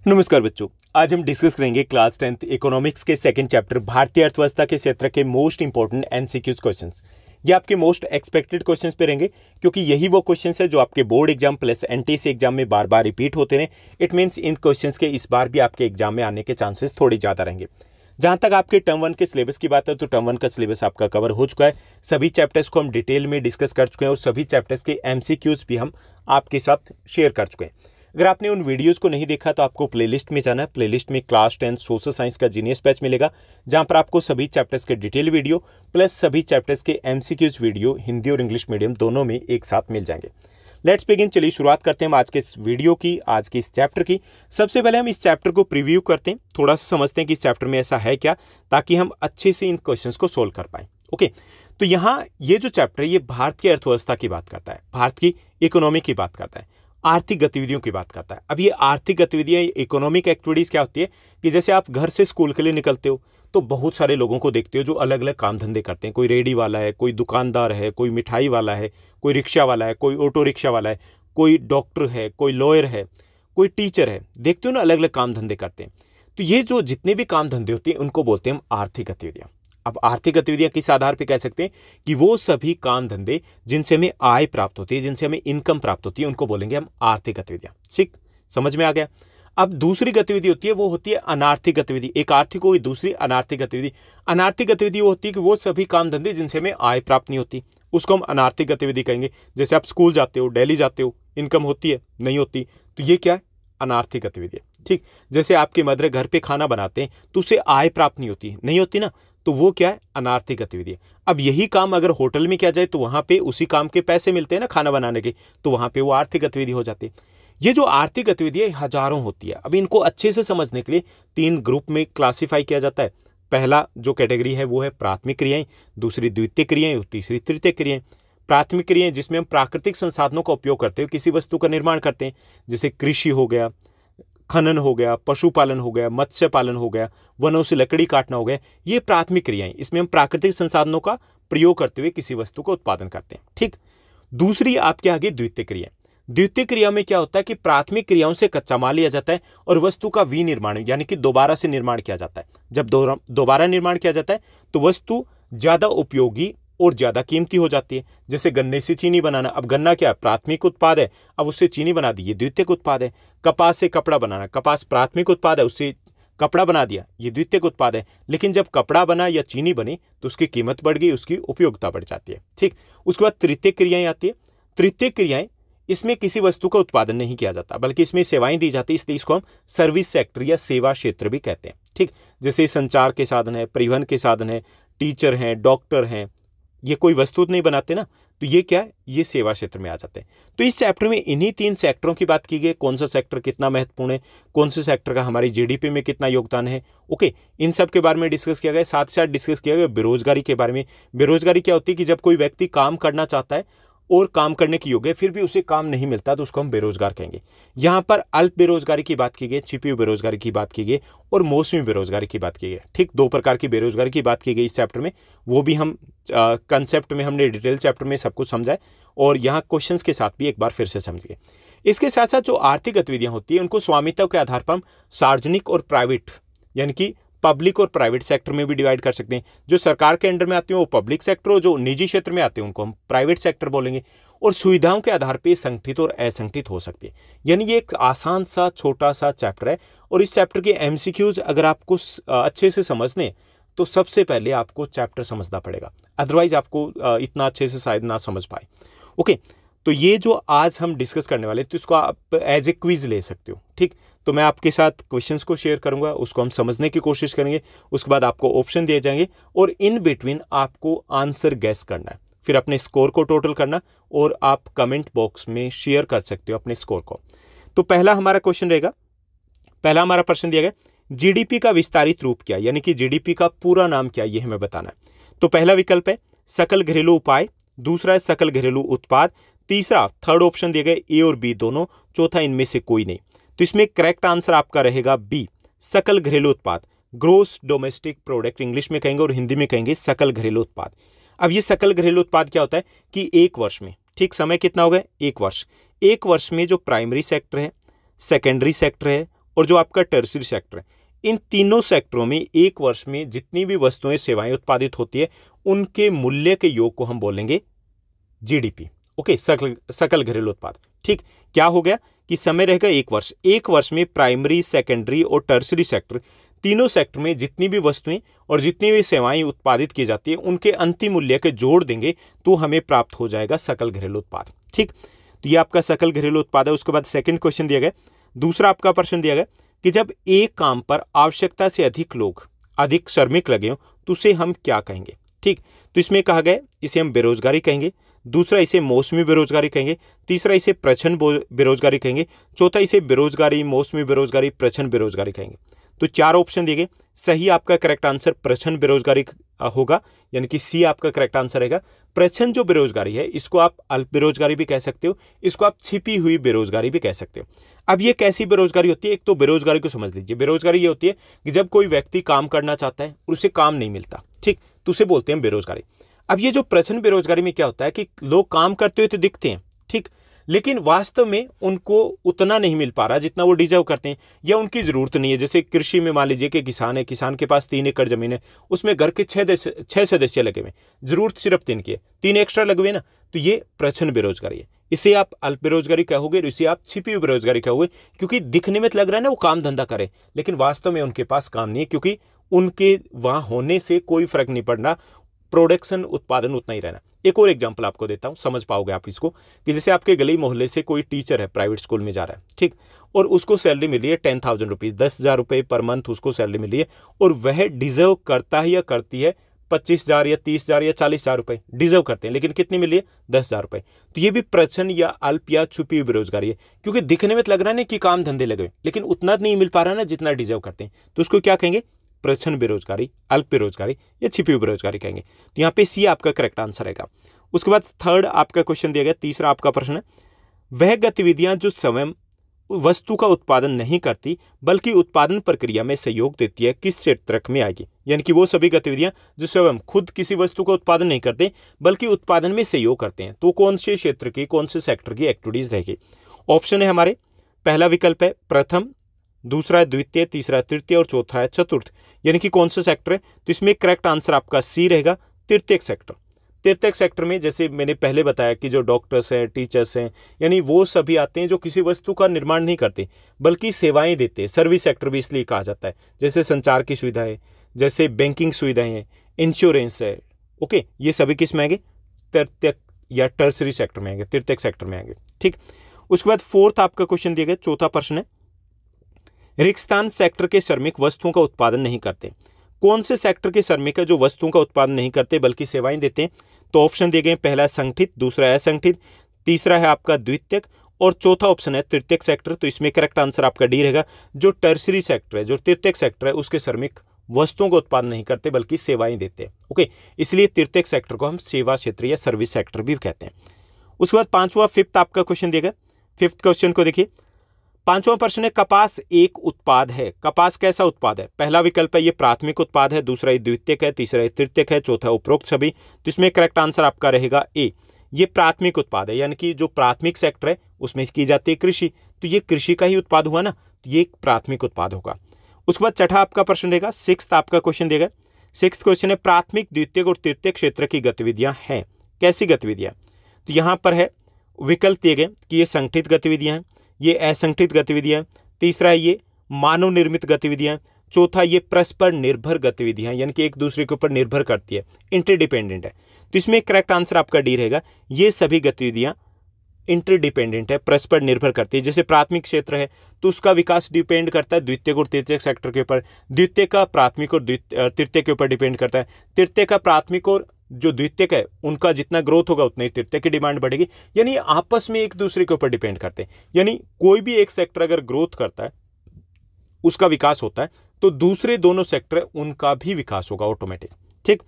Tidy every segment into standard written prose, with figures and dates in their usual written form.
नमस्कार बच्चों, आज हम डिस्कस करेंगे क्लास 10th इकोनॉमिक्स के सेकंड चैप्टर भारतीय अर्थव्यवस्था के क्षेत्र के मोस्ट इंपॉर्टेंट एमसीक्यूज क्वेश्चंस। ये आपके मोस्ट एक्सपेक्टेड क्वेश्चंस पे रहेंगे क्योंकि यही वो क्वेश्चंस है जो आपके board exam plus NTSC exam में बार बार रिपीट होते रहे। इट मीन्स इन क्वेश्चंस के इस बार भी आपके एग्जाम में आने के चांसेस थोड़े ज़्यादा रहेंगे। जहाँ तक आपके टर्म 1 के सिलेबस की बात है तो टर्म 1 का सिलेबस आपका कवर हो चुका है। सभी चैप्टर्स को हम डिटेल में डिस्कस कर चुके हैं और सभी चैप्टर्स के एमसीक्यूज भी हम आपके साथ शेयर कर चुके हैं। अगर आपने उन वीडियोस को नहीं देखा तो आपको प्लेलिस्ट में जाना है। प्लेलिस्ट में क्लास 10 सोशल साइंस का जीनियस बैच मिलेगा जहां पर आपको सभी चैप्टर्स के डिटेल वीडियो प्लस सभी चैप्टर्स के एमसीक्यूज वीडियो हिंदी और इंग्लिश मीडियम दोनों में एक साथ मिल जाएंगे। Let's begin. चलिए शुरुआत करते हैं आज के इस वीडियो की, आज के इस चैप्टर की। सबसे पहले हम इस चैप्टर को प्रीव्यू करते हैं, थोड़ा सा समझते हैं कि इस चैप्टर में ऐसा है क्या, ताकि हम अच्छे से इन क्वेश्चंस को सोल्व कर पाएं। ओके, तो यहाँ ये जो चैप्टर है ये भारत की अर्थव्यवस्था की बात करता है, भारत की इकोनॉमी की बात करता है, आर्थिक गतिविधियों की बात करता है। अब ये आर्थिक गतिविधियां, इकोनॉमिक एक्टिविटीज क्या होती है कि जैसे आप घर से स्कूल के लिए निकलते हो तो बहुत सारे लोगों को देखते हो जो अलग अलग काम धंधे करते हैं। कोई रेडी वाला है, कोई दुकानदार है, कोई मिठाई वाला है, कोई रिक्शा वाला है, कोई ऑटो रिक्शा वाला है, कोई डॉक्टर है, कोई लॉयर है, कोई टीचर है। देखते हो ना, अलग अलग काम धंधे करते हैं। तो ये जो जितने भी काम धंधे होते हैं उनको बोलते हैं हम आर्थिक गतिविधियां। अब आर्थिक गतिविधियां किस आधार पे कह सकते हैं कि वो सभी काम धंधे जिनसे हमें आय प्राप्त होती है, जिनसे हमें इनकम प्राप्त होती है, उनको बोलेंगे हम आर्थिक गतिविधियां। ठीक, समझ में आ गया। अब दूसरी गतिविधि होती है, वो होती है अनार्थिक गतिविधि। एक आर्थिक होगी, दूसरी अनार्थिक गतिविधि। अनार्थिक गतिविधि वो होती है कि वो सभी काम धंधे जिनसे हमें आय प्राप्त नहीं होती, उसको हम अनार्थिक गतिविधि कहेंगे। जैसे आप स्कूल जाते हो, डेली जाते हो, इनकम होती है, नहीं होती, तो ये क्या है, अनार्थिक गतिविधि है। ठीक, जैसे आपकी मदर घर पे खाना बनाते हैं तो उससे आय प्राप्त नहीं होती, नहीं होती ना, तो वो क्या है, अनार्थिक गतिविधि है। अब यही काम अगर होटल में किया जाए तो वहां पे उसी काम के पैसे मिलते हैं ना खाना बनाने के, तो वहां पे वो आर्थिक गतिविधि हो जाती है। ये जो आर्थिक गतिविधि है हजारों होती है। अब इनको अच्छे से समझने के लिए 3 ग्रुप में क्लासिफाई किया जाता है। पहला जो कैटेगरी है वो है प्राथमिक क्रियाएं, दूसरी द्वितीयक क्रियाएं और तीसरी तृतीयक क्रियाएं। प्राथमिक क्रियाएं जिसमें हम प्राकृतिक संसाधनों का उपयोग करते हुए किसी वस्तु का निर्माण करते हैं, जैसे कृषि हो गया, खनन हो गया, पशुपालन हो गया, मत्स्य पालन हो गया, वनों से लकड़ी काटना हो गया। ये प्राथमिक क्रियाएं, इसमें हम प्राकृतिक संसाधनों का प्रयोग करते हुए किसी वस्तु का उत्पादन करते हैं। ठीक, दूसरी आपके आगे द्वितीयक क्रिया। द्वितीयक क्रिया में क्या होता है कि प्राथमिक क्रियाओं से कच्चा माल लिया जाता है और वस्तु का विनिर्माण यानी कि दोबारा से निर्माण किया जाता है। जब दोबारा निर्माण किया जाता है तो वस्तु ज्यादा उपयोगी और ज्यादा कीमती हो जाती है। जैसे गन्ने से चीनी बनाना, अब गन्ना क्या है, प्राथमिक उत्पाद है, अब उससे चीनी बना दी, ये द्वितीयक उत्पाद है। कपास से कपड़ा बनाना, कपास प्राथमिक उत्पाद है, उससे कपड़ा बना दिया, ये द्वितीयक उत्पाद है। लेकिन जब कपड़ा बना या चीनी बनी तो उसकी कीमत बढ़ गई, उसकी उपयोगिता बढ़ जाती है। ठीक, उसके बाद तृतीयक क्रियाएं आती है। तृतीयक क्रियाएं, इसमें किसी वस्तु का उत्पादन नहीं किया जाता बल्कि इसमें सेवाएं दी जाती है, इसलिए इसको हम सर्विस सेक्टर या सेवा क्षेत्र भी कहते हैं। ठीक, जैसे संचार के साधन है, परिवहन के साधन है, टीचर हैं, डॉक्टर हैं, ये कोई वस्तु नहीं बनाते ना, तो ये क्या है, ये सेवा क्षेत्र में आ जाते हैं। तो इस चैप्टर में इन्हीं 3 सेक्टरों की बात की गई, कौन सा सेक्टर कितना महत्वपूर्ण है, कौन से सेक्टर का हमारी जीडीपी में कितना योगदान है। ओके, इन सब के बारे में डिस्कस किया गया। साथ ही साथ डिस्कस किया गया बेरोजगारी के बारे में। बेरोजगारी क्या होती है कि जब कोई व्यक्ति काम करना चाहता है और काम करने की योग्य है फिर भी उसे काम नहीं मिलता तो उसको हम बेरोजगार कहेंगे। यहाँ पर अल्प बेरोजगारी की बात की गई, छिपी हुई बेरोजगारी की बात की गई और मौसमी बेरोजगारी की बात की गई। ठीक, 2 प्रकार की बेरोजगारी की बात की गई इस चैप्टर में, वो भी हम कंसेप्ट में हमने डिटेल चैप्टर में सब कुछ समझा है और यहाँ क्वेश्चंस के साथ भी एक बार फिर से समझिए। इसके साथ साथ जो आर्थिक गतिविधियां होती है उनको स्वामित्व के आधार पर हम सार्वजनिक और प्राइवेट यानी कि पब्लिक और प्राइवेट सेक्टर में भी डिवाइड कर सकते हैं। जो सरकार के अंडर में आते हैं वो पब्लिक सेक्टर, और जो निजी क्षेत्र में आते हैं उनको हम प्राइवेट सेक्टर बोलेंगे। और सुविधाओं के आधार पे संगठित और असंगठित हो सकती है। यानी ये एक आसान सा छोटा सा चैप्टर है और इस चैप्टर के एमसीक्यूज अगर आपको अच्छे से समझने तो सबसे पहले आपको चैप्टर समझना पड़ेगा, अदरवाइज आपको इतना अच्छे से शायद ना समझ पाए। ओके, तो ये जो आज हम डिस्कस करने वाले तो इसको आप एज ए क्विज ले सकते हो। ठीक, तो मैं आपके साथ क्वेश्चंस को शेयर करूंगा, उसको हम समझने की कोशिश करेंगे, उसके बाद आपको ऑप्शन दिए जाएंगे और इन बिटवीन आपको आंसर गेस करना है, फिर अपने स्कोर को टोटल करना और आप कमेंट बॉक्स में शेयर कर सकते हो अपने स्कोर को। तो पहला हमारा क्वेश्चन रहेगा, पहला हमारा प्रश्न दिया गया, जीडीपी का विस्तारित रूप क्या, यानी कि जीडीपी का पूरा नाम क्या, ये हमें बताना है। तो पहला विकल्प है सकल घरेलू उपाय, दूसरा है सकल घरेलू उत्पाद, तीसरा थर्ड ऑप्शन दिए गए ए और बी दोनों, चौथा इनमें से कोई नहीं। तो इसमें करेक्ट आंसर आपका रहेगा बी, सकल घरेलू उत्पाद, ग्रोस डोमेस्टिक प्रोडक्ट इंग्लिश में कहेंगे और हिंदी में कहेंगे सकल घरेलू उत्पाद। अब ये सकल घरेलू उत्पाद क्या होता है कि एक वर्ष में, ठीक, समय कितना हो गया, 1 वर्ष, 1 वर्ष में जो प्राइमरी सेक्टर है, सेकेंडरी सेक्टर है और जो आपका टर्शियरी सेक्टर है, इन तीनों सेक्टरों में एक वर्ष में जितनी भी वस्तुएं सेवाएं उत्पादित होती है उनके मूल्य के योग को हम बोलेंगे जीडीपी। ओके, सकल घरेलू उत्पाद। ठीक, क्या हो गया कि समय रहेगा एक वर्ष में प्राइमरी, सेकेंडरी और टर्शियरी सेक्टर, तीनों सेक्टर में जितनी भी वस्तुएं और जितनी भी सेवाएं उत्पादित की जाती है उनके अंतिम मूल्य के जोड़ देंगे तो हमें प्राप्त हो जाएगा सकल घरेलू उत्पाद। ठीक, तो ये आपका सकल घरेलू उत्पाद है। उसके बाद सेकंड क्वेश्चन दिया गया, दूसरा आपका प्रश्न दिया गया कि जब एक काम पर आवश्यकता से अधिक श्रमिक लगे हो तो उसे हम क्या कहेंगे। ठीक, तो इसमें कहा गया इसे हम बेरोजगारी कहेंगे, दूसरा इसे मौसमी बेरोजगारी कहेंगे, तीसरा इसे प्रच्छन्न बेरोजगारी कहेंगे, चौथा इसे बेरोजगारी, मौसमी बेरोजगारी, प्रच्छन्न बेरोजगारी कहेंगे। तो 4 ऑप्शन दिए गए, सही आपका करेक्ट आंसर प्रच्छन्न बेरोजगारी होगा, यानी कि सी आपका करेक्ट आंसर रहेगा। प्रच्छन्न जो बेरोजगारी है इसको आप अल्प बेरोजगारी भी कह सकते हो, इसको आप छिपी हुई बेरोजगारी भी कह सकते हो। अब ये कैसी बेरोजगारी होती है, एक तो बेरोजगारी को समझ लीजिए। बेरोजगारी ये होती है कि जब कोई व्यक्ति काम करना चाहता है और उसे काम नहीं मिलता, ठीक, तो उसे बोलते हैं बेरोजगारी। अब ये जो प्रच्छन्न बेरोजगारी में क्या होता है कि लोग काम करते हुए तो दिखते हैं, ठीक, लेकिन वास्तव में उनको उतना नहीं मिल पा रहा जितना वो डिजर्व करते हैं, या उनकी ज़रूरत नहीं है। जैसे कृषि में मान लीजिए कि किसान है, किसान के पास 3 एकड़ ज़मीन है, उसमें घर के 6 सदस्य लगे हुए, ज़रूरत सिर्फ 3 की है, 3 एक्स्ट्रा लगे हुए ना, तो ये प्रच्छन्न बेरोजगारी है। इसे आप अल्प बेरोजगारी कहोगे, इसे आप छिपी हुई बेरोजगारी कहोगे, क्योंकि दिखने में तो लग रहा है ना वो काम धंधा करे, लेकिन वास्तव में उनके पास काम नहीं है, क्योंकि उनके वहाँ होने से कोई फर्क नहीं पड़ना, प्रोडक्शन उत्पादन उतना ही रहना। एक और एग्जांपल आपको देता हूं, समझ पाओगे आप इसको, कि जैसे आपके गली मोहल्ले से कोई टीचर है, प्राइवेट स्कूल में जा रहा है, ठीक, और उसको सैलरी मिली है 10,000 रुपीज़, 10,000 रुपये पर मंथ उसको सैलरी मिली है, और वह डिजर्व करता है या करती है 25,000 या 30,000 या 40,000 रुपये डिजर्व करते हैं, लेकिन कितनी मिली है 10,000 रुपये। तो ये भी प्रच्छन्न या अल्प या छुपी हुई बेरोजगारी है, क्योंकि दिखने में तो लग रहा है ना कि काम धंधे लगे, लेकिन उतना नहीं मिल पा रहा ना जितना डिजर्व करते हैं, तो उसको क्या कहेंगे, प्रच्छन्न बेरोजगारी, अल्प बेरोजगारी या छिपी हुई बेरोजगारी कहेंगे। तो यहाँ पे सी आपका करेक्ट आंसर रहेगा। उसके बाद थर्ड आपका क्वेश्चन दिया गया, तीसरा आपका प्रश्न है, वह गतिविधियां जो स्वयं वस्तु का उत्पादन नहीं करती बल्कि उत्पादन प्रक्रिया में सहयोग देती है किस क्षेत्र में आएगी। यानी कि वो सभी गतिविधियां जो स्वयं खुद किसी वस्तु का उत्पादन नहीं करते बल्कि उत्पादन में सहयोग करते हैं, तो कौन से क्षेत्र की, कौन से सेक्टर की एक्टिविटीज रहेगी। ऑप्शन है हमारे, पहला विकल्प है प्रथम, दूसरा है द्वितीय, तीसरा तृतीय और चौथा है चतुर्थ। यानी कि कौन सा सेक्टर है, तो इसमें करेक्ट आंसर आपका सी रहेगा, तृतीयक सेक्टर। तृतीयक सेक्टर में जैसे मैंने पहले बताया कि जो डॉक्टर्स हैं, टीचर्स हैं, यानी वो सभी आते हैं जो किसी वस्तु का निर्माण नहीं करते बल्कि सेवाएं देते हैं। सर्विस सेक्टर भी इसलिए कहा जाता है, जैसे संचार की सुविधाएं, जैसे बैंकिंग सुविधाएं हैं, इंश्योरेंस है। ओके, ये सभी किस में आएंगे, तृतीयक या टर्शरी सेक्टर में आएंगे, तृतीयक सेक्टर में आएंगे। ठीक, उसके बाद फोर्थ आपका क्वेश्चन दिया गया, चौथा प्रश्न है, रिक्तस्थान सेक्टर के श्रमिक वस्तुओं का उत्पादन नहीं करते। कौन से सेक्टर के श्रमिक है जो वस्तुओं का उत्पादन नहीं करते बल्कि सेवाएं देते हैं। तो ऑप्शन दिए गए, पहला संगठित, दूसरा असंगठित, तीसरा है आपका द्वितीयक और चौथा ऑप्शन है तृतीयक सेक्टर। तो इसमें करेक्ट आंसर आपका डी रहेगा, जो टर्शरी सेक्टर है, जो तृतीयक सेक्टर है, उसके श्रमिक वस्तुओं का उत्पादन नहीं करते बल्कि सेवाएं देते हैं। ओके, इसलिए तृतीयक सेक्टर को हम सेवा क्षेत्र या सर्विस सेक्टर भी कहते हैं। उसके बाद पांचवा, फिफ्थ आपका क्वेश्चन दिया गया। फिफ्थ क्वेश्चन को देखिए, पांचवा प्रश्न है, कपास एक उत्पाद है। कपास कैसा उत्पाद है। पहला विकल्प है ये प्राथमिक उत्पाद है, दूसरा ये द्वितीयक है, तीसरा ये तृतीयक है, चौथा उपरोक्त सभी। तो इसमें करेक्ट आंसर आपका रहेगा ए, ये प्राथमिक उत्पाद है। यानी कि जो प्राथमिक सेक्टर है उसमें की जाती है कृषि, तो ये कृषि का ही उत्पाद हुआ ना, तो ये एक प्राथमिक उत्पाद होगा। उसके बाद छठा आपका प्रश्न रहेगा, सिक्स्थ आपका क्वेश्चन देगा। सिक्स्थ क्वेश्चन है, प्राथमिक, द्वितीयक और तृतीयक क्षेत्र की गतिविधियां हैं। कैसी गतिविधियां, तो यहां पर है विकल्प दिए गए कि ये संगठित गतिविधियां हैं, ये असंगठित गतिविधियां, तीसरा है ये मानव निर्मित गतिविधियां, चौथा ये परस्पर निर्भर गतिविधियां, यानी कि एक दूसरे के ऊपर निर्भर करती है, इंटरडिपेंडेंट है। तो इसमें करेक्ट आंसर आपका डी रहेगा, ये सभी गतिविधियां इंटरडिपेंडेंट है, परस्पर निर्भर करती है। जैसे प्राथमिक क्षेत्र है तो उसका विकास डिपेंड करता है द्वितीयक और तृतीयक सेक्टर के ऊपर, द्वितीयक का प्राथमिक और तृतीयक के ऊपर डिपेंड करता है, तृतीयक का प्राथमिक और जो द्वितीयक है उनका जितना ग्रोथ होगा उतनी तृतीयक की डिमांड बढ़ेगी। यानी आपस में एक दूसरे के ऊपर डिपेंड करते हैं। यानी कोई भी एक सेक्टर अगर ग्रोथ करता है, उसका विकास होता है, तो दूसरे दोनों सेक्टर उनका भी विकास होगा ऑटोमेटिक। ठीक,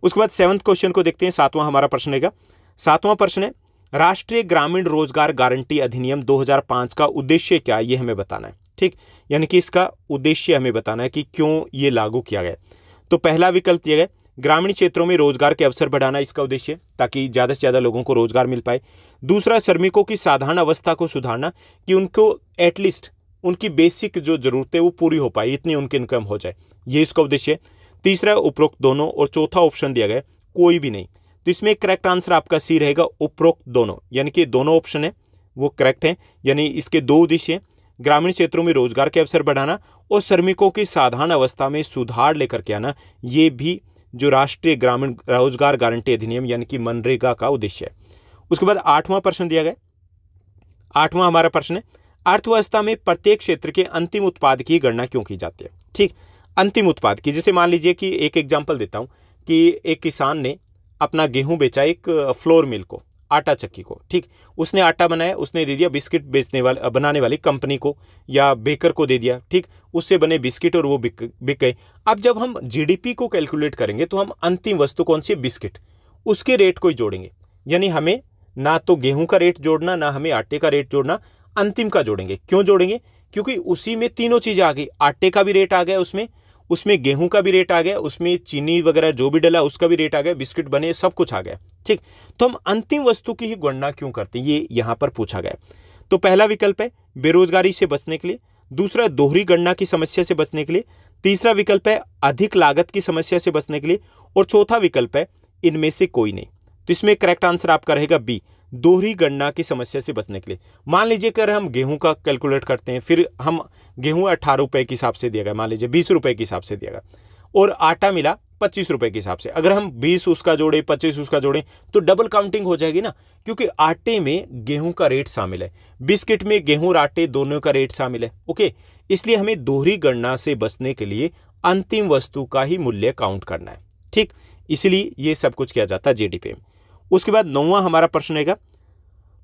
उसके बाद सेवंथ क्वेश्चन को देखते हैं। सातवां हमारा प्रश्न रहेगा। सातवां प्रश्न है, राष्ट्रीय ग्रामीण रोजगार गारंटी अधिनियम 2005 का उद्देश्य क्या है, ये हमें बताना है। ठीक, यानी कि इसका उद्देश्य हमें बताना है कि क्यों ये लागू किया गया। तो पहला विकल्प दिया गया, ग्रामीण क्षेत्रों में रोजगार के अवसर बढ़ाना, इसका उद्देश्य ताकि ज़्यादा से ज़्यादा लोगों को रोजगार मिल पाए। दूसरा, श्रमिकों की साधारण अवस्था को सुधारना, कि उनको एटलीस्ट उनकी बेसिक जो जरूरतें वो पूरी हो पाए, इतनी उनकी इनकम हो जाए, ये इसका उद्देश्य है। तीसरा उपरोक्त दोनों, और चौथा ऑप्शन दिया गया कोई भी नहीं। तो इसमें करेक्ट आंसर आपका सी रहेगा, उपरोक्त दोनों, यानी कि दोनों ऑप्शन है वो करेक्ट है। यानी इसके दो उद्देश्य हैं, ग्रामीण क्षेत्रों में रोजगार के अवसर बढ़ाना और श्रमिकों की साधारण अवस्था में सुधार लेकर के आना, ये भी जो राष्ट्रीय ग्रामीण रोजगार गारंटी अधिनियम यानी कि मनरेगा का उद्देश्य है। उसके बाद 8वां प्रश्न दिया गया। 8वां हमारा प्रश्न है, अर्थव्यवस्था में प्रत्येक क्षेत्र के अंतिम उत्पाद की गणना क्यों की जाती है? ठीक, अंतिम उत्पाद की, जैसे मान लीजिए कि एक एग्जांपल देता हूं कि एक किसान ने अपना गेहूं बेचा एक फ्लोर मिल को, आटा चक्की को। ठीक, उसने आटा बनाया, उसने दे दिया बिस्किट बनाने वाली कंपनी को या बेकर को दे दिया। ठीक, उससे बने बिस्किट और वो बिक गए। अब जब हम जीडीपी को कैलकुलेट करेंगे तो हम अंतिम वस्तु कौन सी है? बिस्किट, उसके रेट को ही जोड़ेंगे। यानी हमें ना तो गेहूं का रेट जोड़ना, ना हमें आटे का रेट जोड़ना, अंतिम का जोड़ेंगे। क्यों जोड़ेंगे? क्योंकि उसी में तीनों चीजें आ गई, आटे का भी रेट आ गया उसमें गेहूं का भी रेट आ गया, उसमें चीनी वगैरह जो भी डला उसका भी रेट आ गया, बिस्किट बने, सब कुछ आ गया। ठीक, तो हम अंतिम वस्तु की ही गणना क्यों करते हैं, ये यहां पर पूछा गया। तो पहला विकल्प है बेरोजगारी से बचने के लिए, दूसरा दोहरी गणना की समस्या से बचने के लिए, तीसरा विकल्प है अधिक लागत की समस्या से बचने के लिए, और चौथा विकल्प है इनमें से कोई नहीं। तो इसमें करेक्ट आंसर आपका रहेगा बी, दोहरी गणना की समस्या से बचने के लिए। मान लीजिए कि अगर हम गेहूं का कैलकुलेट करते हैं, फिर हम गेहूं 18 रुपए के हिसाब से दिया गया, मान लीजिए 20 रुपए के हिसाब से दिया गया, और आटा मिला 25 रुपए के हिसाब से। अगर हम 20 उसका जोड़े, 25 उसका जोड़े, तो डबल काउंटिंग हो जाएगी ना, क्योंकि आटे में गेहूं का रेट शामिल है, बिस्किट में गेहूं और आटे दोनों का रेट शामिल है। ओके, इसलिए हमें दोहरी गणना से बचने के लिए अंतिम वस्तु का ही मूल्य काउंट करना है। ठीक, इसलिए ये सब कुछ किया जाता है जीडीपी में। उसके बाद 9वां हमारा प्रश्न रहेगा।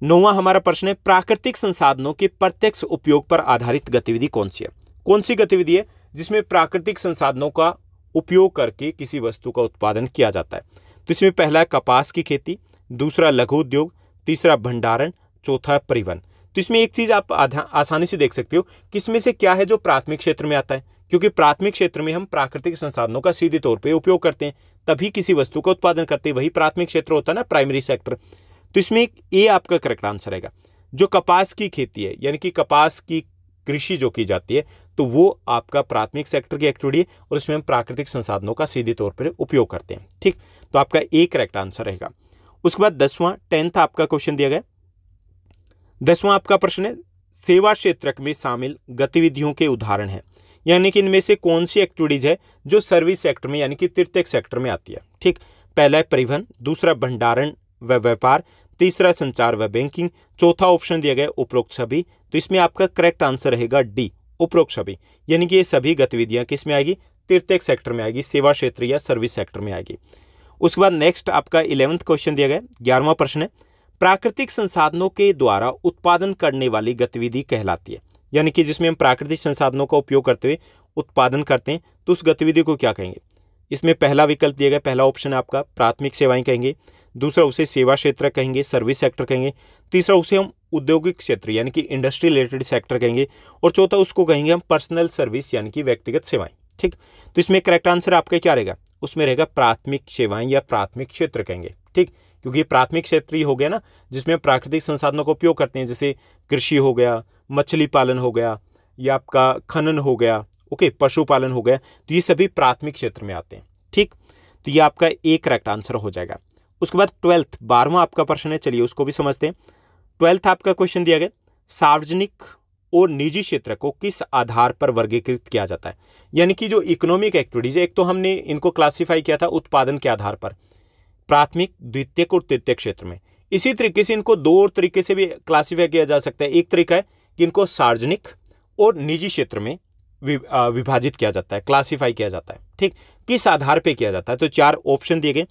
9वां हमारा प्रश्न है, प्राकृतिक संसाधनों के प्रत्यक्ष उपयोग पर आधारित गतिविधि कौन सी है? कौन सी गतिविधि है जिसमें प्राकृतिक संसाधनों का उपयोग करके किसी वस्तु का उत्पादन किया जाता है? तो इसमें पहला है कपास की खेती, दूसरा लघु उद्योग, तीसरा भंडारण, चौथा परिवहन। तो इसमें एक चीज आप आसानी से देख सकते हो कि इसमें से क्या है जो प्राथमिक क्षेत्र में आता है, क्योंकि प्राथमिक क्षेत्र में हम प्राकृतिक संसाधनों का सीधे तौर पर उपयोग करते हैं, तभी किसी वस्तु का उत्पादन करते हैं, वही प्राथमिक क्षेत्र होता है ना, प्राइमरी सेक्टर। तो इसमें ए आपका करेक्ट आंसर रहेगा। जो कपास की खेती है, यानी कि कपास की कृषि जो की जाती है, तो वो आपका प्राथमिक सेक्टर की एक्टिविटी है, और उसमें हम प्राकृतिक संसाधनों का सीधे तौर पर उपयोग करते हैं। ठीक, तो आपका ए करेक्ट आंसर रहेगा। उसके बाद 10वां 10th आपका क्वेश्चन दिया गया। 10वां आपका प्रश्न है, सेवा क्षेत्र में शामिल गतिविधियों के उदाहरण है, यानी कि इनमें से कौन सी एक्टिविटीज है जो सर्विस सेक्टर में यानी कि तृतीयक सेक्टर में आती है? ठीक, पहला है परिवहन, दूसरा भंडारण व व्यापार, तीसरा संचार व बैंकिंग, चौथा ऑप्शन दिया गया उपरोक्त सभी। तो इसमें आपका करेक्ट आंसर रहेगा डी, उपरोक्त सभी, यानी कि ये सभी गतिविधियां किस में आएगी? तृतीयक सेक्टर में आएगी, सेवा क्षेत्र या सर्विस सेक्टर में आएगी। उसके बाद नेक्स्ट आपका 11th क्वेश्चन दिया गया। 11वां प्रश्न है, प्राकृतिक संसाधनों के द्वारा उत्पादन करने वाली गतिविधि कहलाती है, यानी कि जिसमें हम प्राकृतिक संसाधनों का उपयोग करते हुए उत्पादन करते हैं, तो उस गतिविधि को क्या कहेंगे? इसमें पहला विकल्प दिया गया, पहला ऑप्शन है आपका प्राथमिक सेवाएं कहेंगे, दूसरा उसे सेवा क्षेत्र कहेंगे, सर्विस सेक्टर कहेंगे, तीसरा उसे हम औद्योगिक क्षेत्र यानी कि इंडस्ट्री रिलेटेड सेक्टर कहेंगे, और चौथा उसको कहेंगे हम पर्सनल सर्विस यानी कि व्यक्तिगत सेवाएं। ठीक, तो इसमें करेक्ट आंसर आपका क्या रहेगा? उसमें रहेगा प्राथमिक सेवाएं या प्राथमिक क्षेत्र कहेंगे। ठीक, क्योंकि प्राथमिक क्षेत्र ही हो गया ना, जिसमें प्राकृतिक संसाधनों का उपयोग करते हैं, जैसे कृषि हो गया, मछली पालन हो गया, या आपका खनन हो गया, ओके, पशुपालन हो गया, तो ये सभी प्राथमिक क्षेत्र में आते हैं। ठीक, तो ये आपका एक करेक्ट आंसर हो जाएगा। उसके बाद 12th 12वां आपका प्रश्न है, चलिए उसको भी समझते हैं। 12th आपका क्वेश्चन दिया गया, सार्वजनिक और निजी क्षेत्र को किस आधार पर वर्गीकृत किया जाता है? यानी कि जो इकोनॉमिक एक्टिविटीज है, एक तो हमने इनको क्लासिफाई किया था उत्पादन के आधार पर, प्राथमिक, द्वितीयक और तृतीयक क्षेत्र में। इसी तरीके से इनको दो और तरीके से भी क्लासिफाई किया जा सकता है। एक तरीका है कि इनको सार्वजनिक और निजी क्षेत्र में विभाजित किया जाता है, क्लासिफाई किया जाता है। ठीक, किस आधार पर किया जाता है? तो 4 ऑप्शन दिए गए।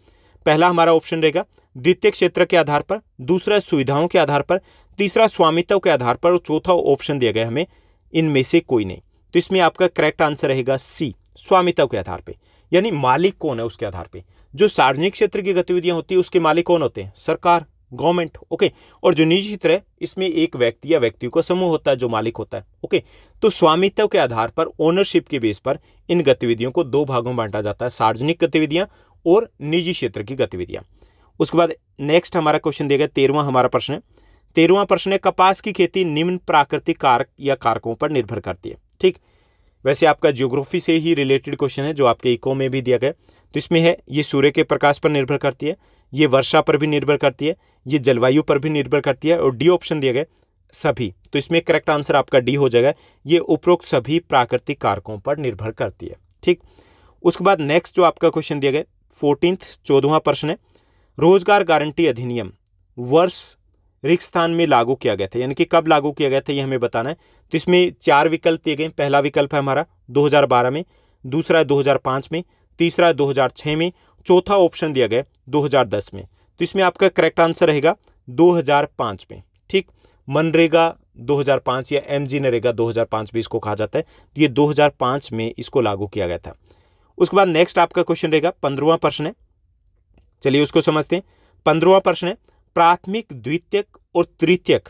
पहला हमारा ऑप्शन रहेगा द्वितीय क्षेत्र के आधार पर, दूसरा सुविधाओं के आधार पर, तीसरा स्वामित्व के आधार पर, और चौथा ऑप्शन दिया गया हमें इनमें से कोई नहीं। तो इसमें आपका करेक्ट आंसर रहेगा सी, स्वामित्व के आधार पे, यानी मालिक कौन है उसके आधार पे। जो सार्वजनिक क्षेत्र की गतिविधियां होती है उसके मालिक कौन होते हैं? सरकार, गवर्नमेंट। ओके, और जो निजी क्षेत्र है इसमें एक व्यक्ति या व्यक्तियों का समूह होता है जो मालिक होता है। ओके, तो स्वामित्व के आधार पर, ओनरशिप के बेस पर इन गतिविधियों को दो भागों में बांटा जाता है, सार्वजनिक गतिविधियां और निजी क्षेत्र की गतिविधियां। उसके बाद नेक्स्ट हमारा क्वेश्चन दिया गया 13वां हमारा प्रश्न है, 13वां प्रश्न है, कपास की खेती निम्न प्राकृतिक कारक या कारकों पर निर्भर करती है। ठीक, वैसे आपका ज्योग्राफी से ही रिलेटेड क्वेश्चन है जो आपके इको में भी दिया गया। तो इसमें है, ये सूर्य के प्रकाश पर निर्भर करती है, ये वर्षा पर भी निर्भर करती है, ये जलवायु पर भी निर्भर करती है, और डी ऑप्शन दिया गया सभी। तो इसमें करेक्ट आंसर आपका डी हो जाएगा, ये उपरोक्त सभी प्राकृतिक कारकों पर निर्भर करती है। ठीक, उसके बाद नेक्स्ट जो आपका क्वेश्चन दिया गया 14वां प्रश्न है, रोजगार गारंटी अधिनियम वर्ष रिक्त स्थान में लागू किया गया था, यानी कि कब लागू किया गया था ये हमें बताना है। तो इसमें 4 विकल्प दिए गए। पहला विकल्प है हमारा 2012 में, दूसरा 2005 में, तीसरा 2006 में, चौथा ऑप्शन दिया गया 2010 में। तो इसमें आपका करेक्ट आंसर रहेगा 2005 में। ठीक, मनरेगा 2005 या एमजी नरेगा 2005 भी इसको कहा जाता है। तो ये 2005 में इसको लागू किया गया था। उसके बाद नेक्स्ट आपका क्वेश्चन रहेगा 15वां प्रश्न है, चलिए उसको समझते हैं। 15वां प्रश्न है, प्राथमिक, द्वितीयक और तृतीयक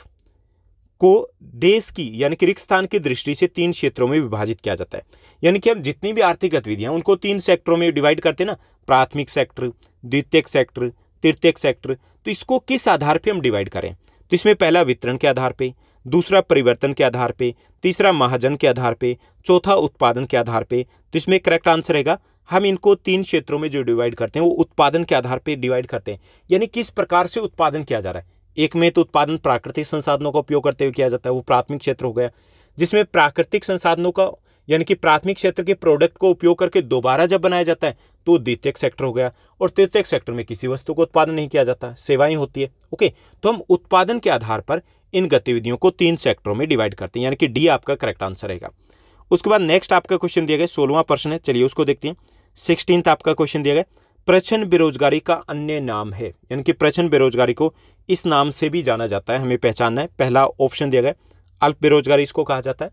को देश की यानी कि रिक्त स्थान की दृष्टि से 3 क्षेत्रों में विभाजित किया जाता है। यानी कि हम जितनी भी आर्थिक गतिविधियां उनको 3 सेक्टरों में डिवाइड करते हैं ना, प्राथमिक सेक्टर, द्वितीयक सेक्टर, तृतीयक सेक्टर। तो इसको किस आधार पे हम डिवाइड करें? तो इसमें पहला वितरण के आधार पे, दूसरा परिवर्तन के आधार पे, तीसरा महाजन के आधार पे, चौथा उत्पादन के आधार पे। तो इसमें करेक्ट आंसर रहेगा, हम इनको 3 क्षेत्रों में जो डिवाइड करते हैं वो उत्पादन के आधार पे डिवाइड करते हैं, यानी किस प्रकार से उत्पादन किया जा रहा है। एक में तो उत्पादन प्राकृतिक संसाधनों का उपयोग करते हुए किया जाता है, वो प्राथमिक क्षेत्र हो गया, जिसमें प्राकृतिक संसाधनों का यानी कि प्राथमिक क्षेत्र के प्रोडक्ट को उपयोग करके दोबारा जब बनाया जाता है तो द्वितीयक सेक्टर हो गया। और तृतीयक सेक्टर में किसी वस्तु को उत्पादन नहीं किया जाता, सेवाएं होती है। ओके, तो हम उत्पादन के आधार पर इन गतिविधियों को 3 सेक्टरों में डिवाइड करते हैं, यानी कि डी आपका करेक्ट आंसर रहेगा। उसके बाद नेक्स्ट आपका क्वेश्चन दिया गया 16वां प्रश्न है, चलिए उसको देखते हैं। 16th आपका क्वेश्चन दिया गया, प्रच्छन्न बेरोजगारी का अन्य नाम है, यानी कि प्रच्छन्न बेरोजगारी को इस नाम से भी जाना जाता है, हमें पहचानना है। पहला ऑप्शन दिया गया अल्प बेरोजगारी इसको कहा जाता है,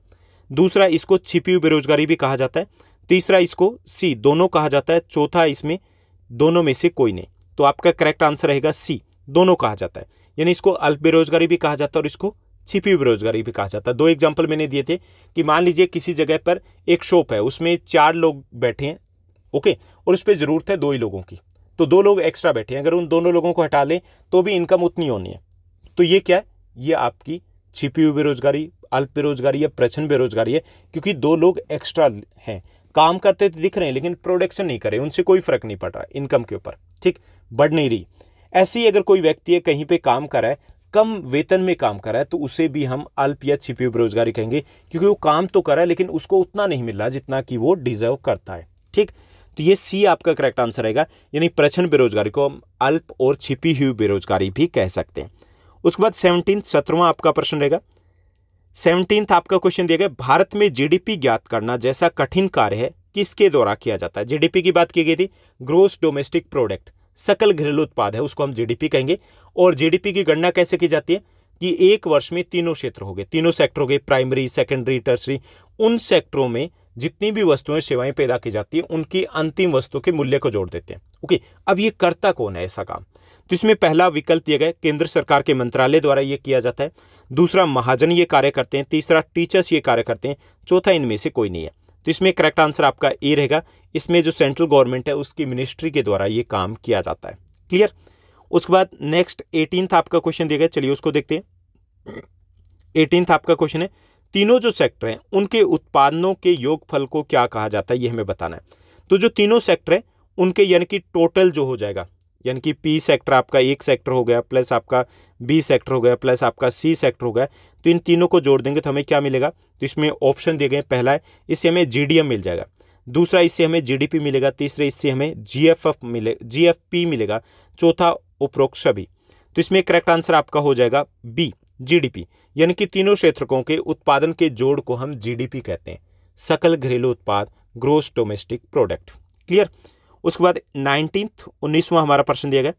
दूसरा इसको छिपी हुई बेरोजगारी भी कहा जाता है, तीसरा इसको सी दोनों कहा जाता है, चौथा इसमें दोनों में से कोई नहीं। तो आपका करेक्ट आंसर रहेगा सी, दोनों कहा जाता है, यानी इसको अल्प बेरोजगारी भी कहा जाता है और इसको छिपी हुई बेरोजगारी भी कहा जाता है। 2 एग्जाम्पल मैंने दिए थे कि मान लीजिए किसी जगह पर एक शॉप है, उसमें 4 लोग बैठे हैं, ओके, और उस पर जरूरत है 2 ही लोगों की, तो 2 लोग एक्स्ट्रा बैठे हैं, अगर उन दोनों लोगों को हटा लें तो भी इनकम उतनी होनी है। तो ये क्या है? ये आपकी छिपी हुई बेरोजगारी, अल्प बेरोजगारी या प्रच्छन्न बेरोजगारी है, क्योंकि 2 लोग एक्स्ट्रा हैं, काम करते तो दिख रहे हैं लेकिन प्रोडक्शन नहीं कर रहे, उनसे कोई फर्क नहीं पड़ रहा इनकम के ऊपर, ठीक, बढ़ नहीं रही। ऐसे ही अगर कोई व्यक्ति है कहीं पे काम कर रहा है, कम वेतन में काम कर रहा है, तो उसे भी हम अल्प या छिपी हुई बेरोजगारी कहेंगे, क्योंकि वो काम तो कर रहा है लेकिन उसको उतना नहीं मिल रहा जितना कि वो डिजर्व करता है। ठीक, तो ये सी आपका करेक्ट आंसर रहेगा, यानी प्रच्छन्न बेरोजगारी को हम अल्प और छिपी हुई बेरोजगारी भी कह सकते हैं। उसके बाद 17वां आपका प्रश्न रहेगा। 17th आपका क्वेश्चन दिया गया, भारत में जीडीपी ज्ञात करना जैसा कठिन कार्य है किसके द्वारा किया जाता है? जीडीपी की बात की गई थी, ग्रोस डोमेस्टिक प्रोडक्ट, सकल घरेलू उत्पाद है, उसको हम जीडीपी कहेंगे। और जीडीपी की गणना कैसे की जाती है कि एक वर्ष में तीनों क्षेत्र हो गए, तीनों सेक्टर हो गए, प्राइमरी, सेकेंडरी, टर्सरी, उन सेक्टरों में जितनी भी वस्तुएं सेवाएं पैदा की जाती है उनकी अंतिम वस्तु के मूल्य को जोड़ देते हैं। ओके, अब ये करता कौन है ऐसा काम? तो इसमें पहला विकल्प दिया गया केंद्र सरकार के मंत्रालय द्वारा ये किया जाता है, दूसरा महाजन ये कार्य करते हैं, तीसरा टीचर्स ये कार्य करते हैं, चौथा इनमें से कोई नहीं है। तो इसमें करेक्ट आंसर आपका ए रहेगा, इसमें जो सेंट्रल गवर्नमेंट है उसकी मिनिस्ट्री के द्वारा ये काम किया जाता है। क्लियर? उसके बाद नेक्स्ट 18th आपका क्वेश्चन दिया गया, चलिए उसको देखते हैं। 18th आपका क्वेश्चन है, तीनों जो सेक्टर हैं उनके उत्पादनों के योगफल को क्या कहा जाता है, ये हमें बताना है। तो जो तीनों सेक्टर है उनके यानी कि टोटल जो हो जाएगा, यानी कि पी सेक्टर आपका एक सेक्टर हो गया, प्लस आपका बी सेक्टर हो गया, प्लस आपका सी सेक्टर हो गया, तो इन तीनों को जोड़ देंगे तो हमें क्या मिलेगा? तो इसमें ऑप्शन दिए गए, पहला है इससे हमें जीडीएम मिल जाएगा, दूसरा इससे हमें जीडीपी मिलेगा, तीसरे इससे हमें जीएफपी मिलेगा, चौथा उपरोक्त सभी। तो इसमें करेक्ट आंसर आपका हो जाएगा बी, जीडीपी, यानी कि तीनों क्षेत्रकों के उत्पादन के जोड़ को हम जीडीपी कहते हैं, सकल घरेलू उत्पाद, ग्रोस डोमेस्टिक प्रोडक्ट। क्लियर? उसके बाद 19वां हमारा प्रश्न दिया गया।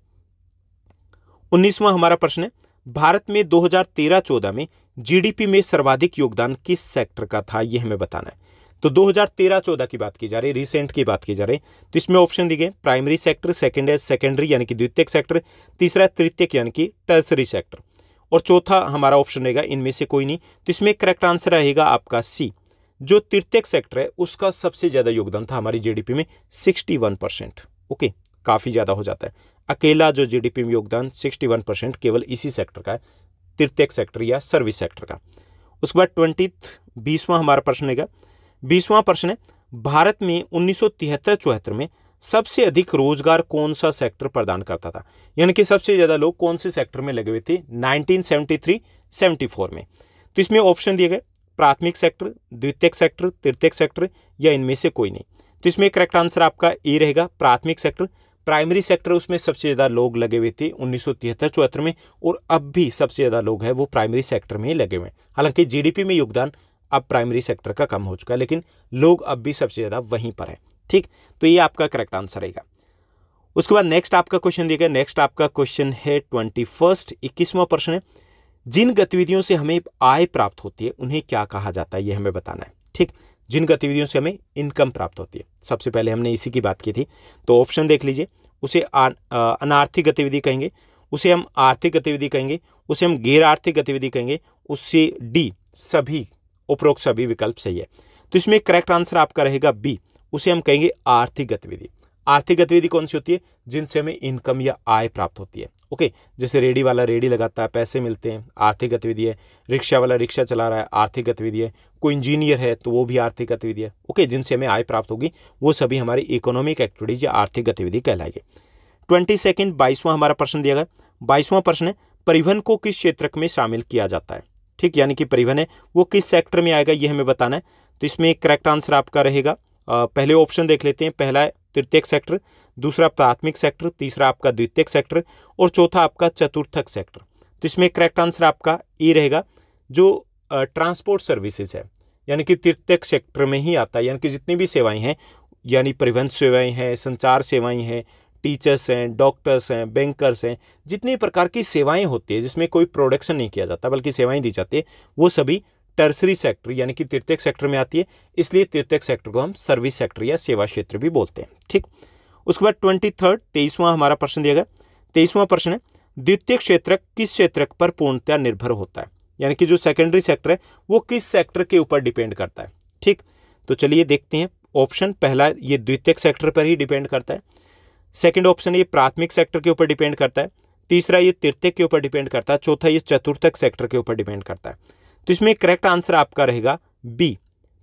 19वां हमारा प्रश्न है, भारत में 2013-14 में जीडीपी में सर्वाधिक योगदान किस सेक्टर का था, ये हमें बताना है। तो 2013-14 की बात की जा रही है, रिसेंट की बात की जा रही है। तो इसमें ऑप्शन दिए गए, प्राइमरी सेक्टर, सेकेंडरी यानी कि द्वितीयक सेक्टर, तीसरा तृतीयक यानी कि टर्सरी सेक्टर, और चौथा हमारा ऑप्शन रहेगा इनमें से कोई नहीं। तो इसमें करेक्ट आंसर रहेगा आपका सी, जो तृतीयक सेक्टर है उसका सबसे ज्यादा योगदान था हमारी जीडीपी में, 61%। ओके, काफी ज्यादा हो जाता है, अकेला जो जीडीपी में योगदान 61% केवल इसी सेक्टर का है, तृतीयक सेक्टर या सर्विस सेक्टर का। उसके बाद 20वां हमारा प्रश्न है, 20वां प्रश्न है, भारत में 1973-74 में सबसे अधिक रोजगार कौन सा सेक्टर प्रदान करता था, यानी कि सबसे ज्यादा लोग कौन से सेक्टर में लगे हुए थे 1973-74 में। तो इसमें ऑप्शन दिए गए प्राथमिक सेक्टर, द्वितीयक सेक्टर, तृतीयक सेक्टर या इनमें से कोई नहीं। तो इसमें करेक्ट आंसर आपका ए रहेगा, प्राथमिक सेक्टर। प्राइमरी सेक्टर उसमें सबसे ज्यादा लोग लगे हुए थे 1973-74 में, और अब भी सबसे ज्यादा लोग हैं वो प्राइमरी सेक्टर में ही लगे हुए हैं। हालांकि जीडीपी में योगदान अब प्राइमरी सेक्टर का कम हो चुका है, लेकिन लोग अब भी सबसे ज्यादा वहीं पर है। ठीक, तो ये आपका करेक्ट आंसर रहेगा। उसके बाद नेक्स्ट आपका क्वेश्चन दिया गया, नेक्स्ट आपका क्वेश्चन है 21वां प्रश्न है, जिन गतिविधियों से हमें आय प्राप्त होती है उन्हें क्या कहा जाता है, ये हमें बताना है। ठीक, जिन गतिविधियों से हमें इनकम प्राप्त होती है, सबसे पहले हमने इसी की बात की थी। तो ऑप्शन देख लीजिए, उसे अनार्थिक गतिविधि कहेंगे, उसे हम आर्थिक गतिविधि कहेंगे, उसे हम गैर आर्थिक गतिविधि कहेंगे, उससे डी सभी, उपरोक्त सभी विकल्प सही है। तो इसमें करेक्ट आंसर आपका रहेगा बी, उसे हम कहेंगे आर्थिक गतिविधि। आर्थिक गतिविधि कौन सी होती है, जिनसे हमें इनकम या आय प्राप्त होती है। ओके, जैसे रेडी वाला रेडी लगाता है, पैसे मिलते हैं, आर्थिक गतिविधि है। रिक्शा वाला रिक्शा चला रहा है, आर्थिक गतिविधि है। कोई इंजीनियर है तो वो भी आर्थिक गतिविधि है। ओके, जिनसे हमें आय प्राप्त होगी वो सभी हमारी इकोनॉमिक एक्टिविटीज या आर्थिक गतिविधि कहलाएगी। 22वां हमारा प्रश्न दिया गया, 22वां प्रश्न है, परिवहन को किस क्षेत्र में शामिल किया जाता है। ठीक, यानी कि परिवहन है वो किस सेक्टर में आएगा, ये हमें बताना है। तो इसमें करेक्ट आंसर आपका रहेगा, पहले ऑप्शन देख लेते हैं। पहला है तृतीयक सेक्टर, दूसरा प्राथमिक सेक्टर, तीसरा आपका द्वितीयक सेक्टर और चौथा आपका चतुर्थक सेक्टर। तो इसमें करेक्ट आंसर आपका ए रहेगा, जो ट्रांसपोर्ट सर्विसेज है, यानी कि तृतीयक सेक्टर में ही आता है। यानी कि जितनी भी सेवाएं हैं, यानी परिवहन सेवाएं हैं, संचार सेवाएं हैं, टीचर्स हैं, डॉक्टर्स हैं, बैंकर्स हैं, जितनी प्रकार की सेवाएं होती है जिसमें कोई प्रोडक्शन नहीं किया जाता बल्कि सेवाएं दी जाती है, वो सभी टर्सरी सेक्टर यानी कि तृतीयक सेक्टर में आती है। इसलिए तृतीयक सेक्टर को हम सर्विस सेक्टर या सेवा क्षेत्र भी बोलते हैं। ठीक, उसके बाद 23वां हमारा प्रश्न दिया गया, 23वां प्रश्न है, द्वितीयक क्षेत्र किस क्षेत्र पर पूर्णतः निर्भर होता है, यानी कि जो सेकेंडरी सेक्टर है वो किस सेक्टर के ऊपर डिपेंड करता है। ठीक, तो चलिए देखते हैं। ऑप्शन पहला ये द्वितीयक सेक्टर पर ही डिपेंड करता है, सेकंड ऑप्शन ये प्राथमिक सेक्टर के ऊपर डिपेंड करता है, तीसरा ये तृतीयक के ऊपर डिपेंड करता है, चौथा ये चतुर्थक सेक्टर के ऊपर डिपेंड करता है। तो इसमें करेक्ट आंसर आपका रहेगा बी,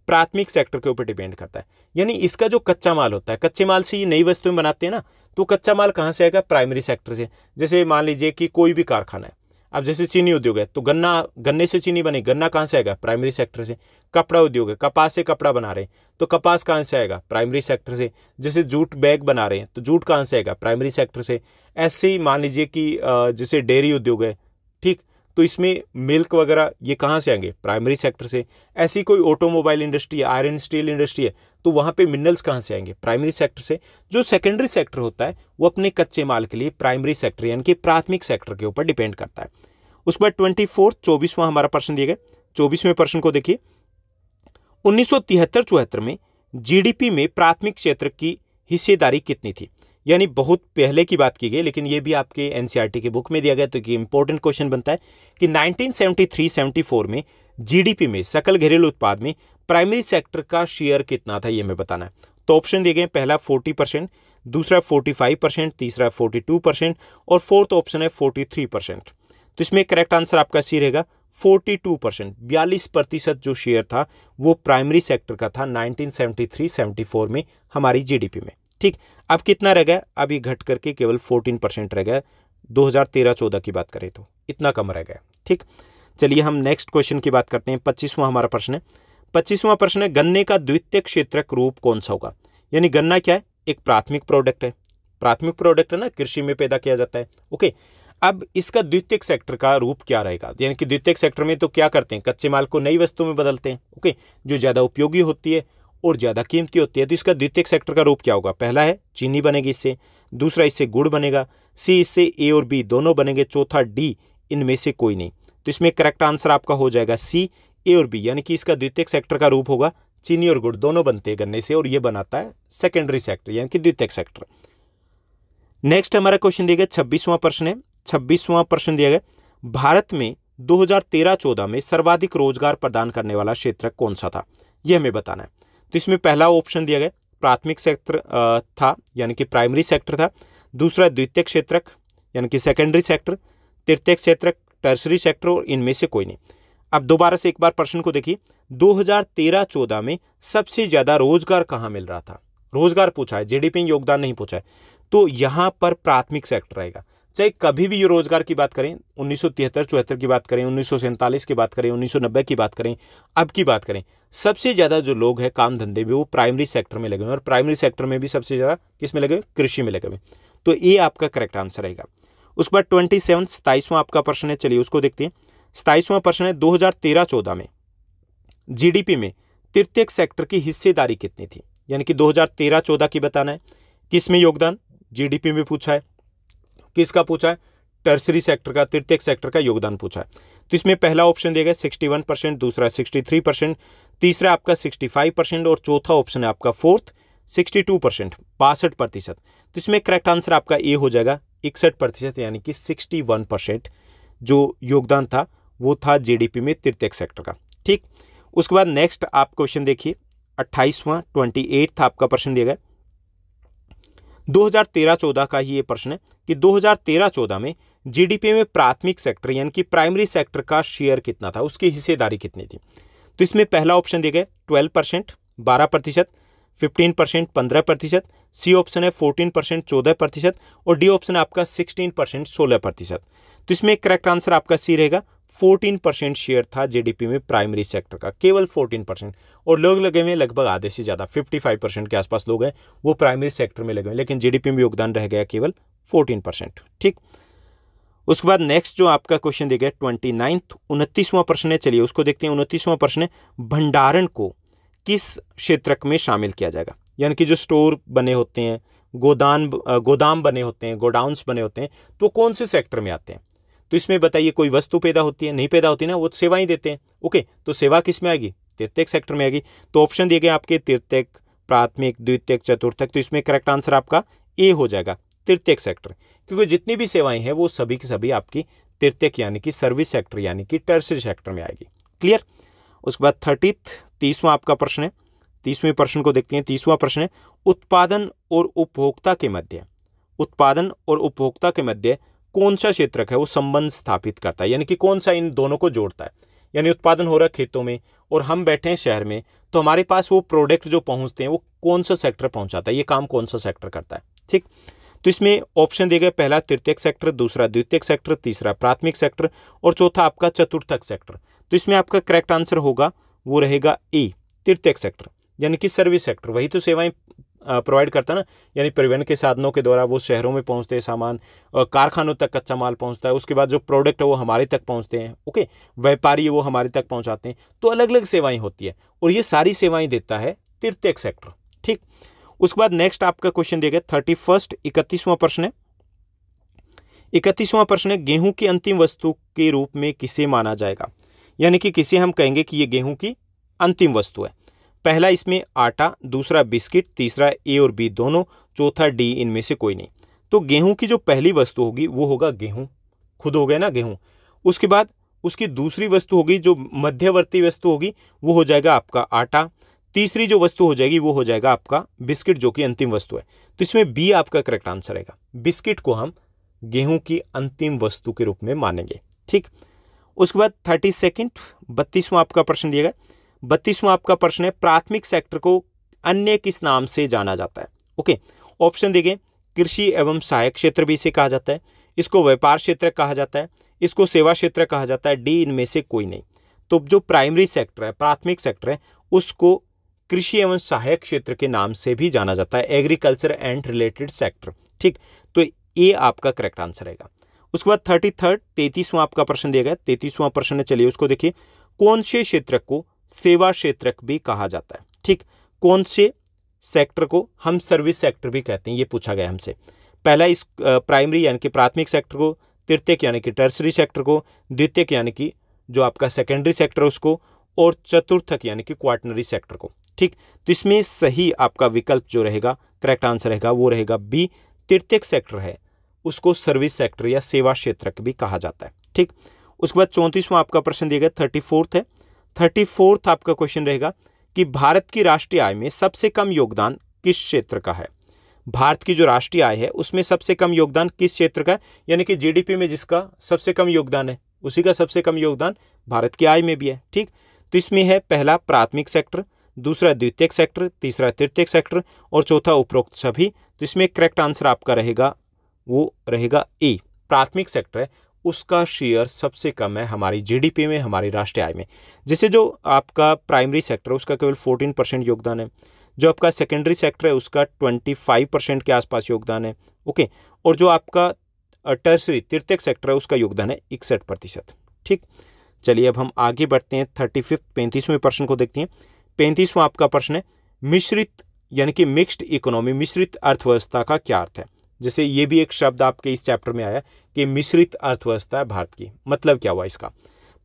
प्राथमिक सेक्टर के ऊपर डिपेंड करता है। यानी इसका जो कच्चा माल होता है, कच्चे माल से ये नई वस्तुएं बनाते हैं ना, तो कच्चा माल कहाँ से आएगा, प्राइमरी सेक्टर से। जैसे मान लीजिए कि कोई भी कारखाना है, अब जैसे चीनी उद्योग है तो गन्ने से चीनी बने, गन्ना कहाँ से आएगा, प्राइमरी सेक्टर से। कपड़ा उद्योग है, कपास से कपड़ा बना रहे हैं तो कपास कहाँ से आएगा, प्राइमरी सेक्टर से। जैसे जूट बैग बना रहे हैं तो जूट कहाँ से आएगा, प्राइमरी सेक्टर से। ऐसे ही मान लीजिए कि जैसे डेयरी उद्योग है, ठीक, तो इसमें मिल्क वगैरह ये कहाँ से आएंगे, प्राइमरी सेक्टर से। ऐसी कोई ऑटोमोबाइल इंडस्ट्री है, आयरन स्टील इंडस्ट्री है, तो वहाँ पे मिनरल्स कहाँ से आएंगे, प्राइमरी सेक्टर से। जो सेकेंडरी सेक्टर होता है वो अपने कच्चे माल के लिए प्राइमरी सेक्टर यानी कि प्राथमिक सेक्टर के ऊपर डिपेंड करता है। उसके बाद 24वां हमारा प्रश्न दिया गया, 24वें प्रश्न को देखिए, 1973-74 में जीडीपी में प्राथमिक क्षेत्र की हिस्सेदारी कितनी थी। यानी बहुत पहले की बात की गई, लेकिन ये भी आपके एनसीईआरटी की बुक में दिया गया, तो ये इंपॉर्टेंट क्वेश्चन बनता है कि 1973-74 में जीडीपी में, सकल घरेलू उत्पाद में प्राइमरी सेक्टर का शेयर कितना था, ये हमें बताना है। तो ऑप्शन दिए गए, पहला 40%, दूसरा 45%, तीसरा 42% और फोर्थ ऑप्शन है 43%। तो इसमें करेक्ट आंसर आपका सी रहेगा 42%, 42% जो शेयर था वो प्राइमरी सेक्टर का था 1973-74 में हमारी जीडीपी में। ठीक, अब कितना रह गया, अब ये घट करके केवल 14% रह गया। 2013-14 की बात करें तो इतना कम रह गया। ठीक, चलिए हम नेक्स्ट क्वेश्चन की बात करते हैं। 25वां हमारा प्रश्न है, 25वां प्रश्न है, गन्ने का द्वितीयक क्षेत्रक रूप कौन सा होगा। यानी गन्ना क्या है, एक प्राथमिक प्रोडक्ट है, प्राथमिक प्रोडक्ट है ना, कृषि में पैदा किया जाता है। ओके, अब इसका द्वितीयक सेक्टर का रूप क्या रहेगा, यानी कि द्वितीयक सेक्टर में तो क्या करते हैं, कच्चे माल को नई वस्तु में बदलते हैं। ओके, जो ज़्यादा उपयोगी होती है और ज़्यादा कीमती होती है। तो इसका द्वितीयक सेक्टर का रूप क्या होगा, पहला है चीनी बनेगी इससे, दूसरा इससे गुड़ बनेगा, सी इससे ए और बी दोनों बनेंगे, चौथा डी इनमें से कोई नहीं। तो इसमें करेक्ट आंसर आपका हो जाएगा सी, ए और बी, यानी कि इसका द्वितीयक सेक्टर का रूप होगा चीनी और गुड़ दोनों बनते हैं गन्ने से, और ये बनाता है सेकेंडरी सेक्टर यानी कि द्वितीयक सेक्टर। नेक्स्ट हमारा क्वेश्चन दिया गया 26वां प्रश्न है, 26वां प्रश्न दिया गया, भारत में 2013-14 में सर्वाधिक रोजगार प्रदान करने वाला क्षेत्र कौन सा था, यह हमें बताना है। तो इसमें पहला ऑप्शन दिया गया प्राथमिक सेक्टर था यानी कि प्राइमरी सेक्टर था, दूसरा द्वितीयक क्षेत्रक यानी कि सेकेंडरी सेक्टर, तृतीयक क्षेत्रक टर्सरी सेक्टर और इनमें से कोई नहीं। अब दोबारा से एक बार प्रश्न को देखिए, 2013-14 में सबसे ज्यादा रोजगार कहाँ मिल रहा था, रोजगार पूछा है, जीडीपी योगदान नहीं पूछा है, तो यहाँ पर प्राथमिक सेक्टर रहेगा। चाहे कभी भी ये रोजगार की बात करें, 1973-74 की बात करें, 1947 की बात करें, 1990 की बात करें, अब की बात करें, सबसे ज्यादा जो लोग हैं काम धंधे में वो प्राइमरी सेक्टर में लगे हुए हैं, और प्राइमरी सेक्टर में भी सबसे ज्यादा किस में लगे हुए, कृषि में लगे हुए। तो ये आपका करेक्ट आंसर रहेगा। उसके बाद 27वां आपका प्रश्न है, चलिए उसको देखते हैं। 27वां प्रश्न है, 2013-14 में जीडीपी में तृतीय सेक्टर की हिस्सेदारी कितनी थी, यानी कि 2013-14 की बताना है। किस में योगदान, जीडीपी में पूछा है, किसका पूछा है, टर्सरी सेक्टर का, तृतीय सेक्टर का योगदान पूछा है। तो इसमें पहला ऑप्शन दिया गया 61%, दूसरा 63%, तीसरा आपका 65% और चौथा ऑप्शन है आपका फोर्थ 62%, 62%। तो इसमें करेक्ट आंसर आपका ए हो जाएगा 61%, यानी कि 61% जो योगदान था वो था जीडीपी में तृतीय सेक्टर का। ठीक, उसके बाद नेक्स्ट आप क्वेश्चन देखिए, 28वां 28 आपका प्रश्न दिया गया, 2013-14 का ही ये प्रश्न है कि 2013-14 में जीडीपी में प्राथमिक सेक्टर यानी कि प्राइमरी सेक्टर का शेयर कितना था, उसकी हिस्सेदारी कितनी थी। तो इसमें पहला ऑप्शन दिया गया 12%, 12%, 15%, 15%, सी ऑप्शन है 14%, 14%, और डी ऑप्शन है आपका 16%, 16%। तो इसमें करेक्ट आंसर आपका सी रहेगा, 14% शेयर था जीडीपी में प्राइमरी सेक्टर का, केवल 14%। और लोग लगे हुए लगभग आधे से ज़्यादा 55% के आसपास लोग हैं वो प्राइमरी सेक्टर में लगे हुए, लेकिन जीडीपी में योगदान रह गया केवल 14%। ठीक, उसके बाद नेक्स्ट जो आपका क्वेश्चन दिया गया 29वां प्रश्न है, चलिए उसको देखते हैं। 29वां प्रश्न है, भंडारण को किस क्षेत्रक में शामिल किया जाएगा, यानी कि जो स्टोर बने होते हैं, गोदाम बने होते हैं, गोडाउन्स बने होते हैं, तो कौन से सेक्टर में आते हैं। तो इसमें बताइए, कोई वस्तु पैदा होती है, नहीं पैदा होती ना, वो सेवाएं देते हैं। ओके, तो सेवा किस में आएगी, तृतीय सेक्टर में आएगी। तो ऑप्शन दिए गए आपके तृतीय, प्राथमिक, द्वितीय, चतुर्थक। तो इसमें करेक्ट आंसर आपका ए हो जाएगा, तृतीय सेक्टर, क्योंकि जितनी भी सेवाएं हैं वो सभी की सभी आपकी तृतीय यानी कि सर्विस सेक्टर यानी कि टर्सरी सेक्टर में आएगी। क्लियर। उसके बाद 30वां आपका प्रश्न है, 30वें प्रश्न को देखते हैं। 30वां प्रश्न है, उत्पादन और उपभोक्ता के मध्य कौन सा क्षेत्रक है वो संबंध स्थापित करता है, यानी कि कौन सा इन दोनों को जोड़ता है। यानी उत्पादन हो रहा है खेतों में और हम बैठे हैं शहर में, तो हमारे पास वो प्रोडक्ट जो पहुंचते हैं वो कौन सा सेक्टर पहुंचाता है, ये काम कौन सा सेक्टर करता है। ठीक, तो इसमें ऑप्शन दिए गए, पहला तृतीय सेक्टर, दूसरा द्वितीय सेक्टर, तीसरा प्राथमिक सेक्टर और चौथा आपका चतुर्थक सेक्टर। तो इसमें आपका करेक्ट आंसर होगा वो रहेगा ए, तृतीय सेक्टर, यानी कि सर्विस सेक्टर। वही तो सेवाएं प्रोवाइड करता है ना, यानी परिवहन के साधनों के द्वारा वो शहरों में पहुंचते हैं सामान, कारखानों तक कच्चा माल पहुंचता है, उसके बाद जो प्रोडक्ट है वो हमारे तक पहुंचते हैं। ओके, व्यापारी है वो हमारे तक पहुंचाते हैं। तो अलग अलग सेवाएं होती है और ये सारी सेवाएं देता है तृतीय सेक्टर। ठीक, उसके बाद नेक्स्ट आपका क्वेश्चन दिया गया 31वां प्रश्न है। 31वां प्रश्न है, गेहूं की अंतिम वस्तु के रूप में किसे माना जाएगा, यानी कि किसे हम कहेंगे कि ये गेहूं की अंतिम वस्तु है। पहला इसमें आटा, दूसरा बिस्किट, तीसरा ए और बी दोनों, चौथा डी इनमें से कोई नहीं। तो गेहूं की जो पहली वस्तु होगी वो होगा गेहूं, खुद हो गया ना गेहूं। उसके बाद उसकी दूसरी वस्तु होगी, जो मध्यवर्ती वस्तु होगी वो हो जाएगा आपका आटा। तीसरी जो वस्तु हो जाएगी वो हो जाएगा आपका बिस्किट, जो कि अंतिम वस्तु है। तो इसमें बी आपका करेक्ट आंसर रहेगा, बिस्किट को हम गेहूं की अंतिम वस्तु के रूप में मानेंगे। ठीक, उसके बाद 32वां आपका प्रश्न दिया गया। 32वां आपका प्रश्न है, प्राथमिक सेक्टर को अन्य किस नाम से जाना जाता है। ओके, ऑप्शन दिए गए, कृषि एवं सहायक क्षेत्र भी इसे कहा जाता है, इसको व्यापार क्षेत्र कहा जाता है, इसको सेवा क्षेत्र कहा जाता है, डी इनमें से कोई नहीं। तो जो प्राइमरी सेक्टर है, प्राथमिक सेक्टर है, उसको कृषि एवं सहायक क्षेत्र के नाम से भी जाना जाता है, एग्रीकल्चर एंड रिलेटेड सेक्टर। ठीक, तो ये आपका करेक्ट आंसर रहेगा। उसके बाद 33वां आपका प्रश्न दिया गया। 33वां प्रश्न है, चलिए उसको देखिए। कौन से क्षेत्र को सेवा क्षेत्रक भी कहा जाता है। ठीक, कौन से सेक्टर को हम सर्विस सेक्टर भी कहते हैं, ये पूछा गया हमसे। पहला इस प्राइमरी यानी कि प्राथमिक सेक्टर को, तृतीय यानी कि टर्सरी सेक्टर को, द्वितीय यानी कि जो आपका सेकेंडरी सेक्टर है उसको, और चतुर्थक यानी कि क्वार्टनरी सेक्टर को। ठीक, तो इसमें सही आपका विकल्प जो रहेगा, करेक्ट आंसर रहेगा वो रहेगा बी, तृतीय सेक्टर है उसको सर्विस सेक्टर या सेवा क्षेत्रक भी कहा जाता है। ठीक, उसके बाद 34वां आपका प्रश्न दिया गया, 34th है। 34th आपका क्वेश्चन रहेगा कि भारत की राष्ट्रीय आय में सबसे कम योगदान किस क्षेत्र का है। भारत की जो राष्ट्रीय आय है उसमें सबसे कम योगदान किस क्षेत्र का है, यानी कि जीडीपी में जिसका सबसे कम योगदान है उसी का सबसे कम योगदान भारत की आय में भी है। ठीक, तो इसमें है पहला प्राथमिक सेक्टर, दूसरा द्वितीयक सेक्टर, तीसरा तृतीयक सेक्टर और चौथा उपरोक्त सभी। तो इसमें करेक्ट आंसर आपका रहेगा वो रहेगा ए, प्राथमिक सेक्टर है उसका शेयर सबसे कम है हमारी जीडीपी में, हमारी राष्ट्रीय आय में। जैसे जो आपका प्राइमरी सेक्टर है उसका केवल 14% योगदान है, जो आपका सेकेंडरी सेक्टर है उसका 25% के आसपास योगदान है। ओके, और जो आपका टर्सरी तृतीयक सेक्टर है उसका योगदान है 61%। ठीक, चलिए अब हम आगे बढ़ते हैं 35वें प्रश्न को देखते हैं। 35वां आपका प्रश्न है मिश्रित यानी कि मिक्स्ड इकोनॉमी, मिश्रित अर्थव्यवस्था का क्या अर्थ है। जैसे ये भी एक शब्द आपके इस चैप्टर में आया कि मिश्रित अर्थव्यवस्था है भारत की, मतलब क्या हुआ इसका।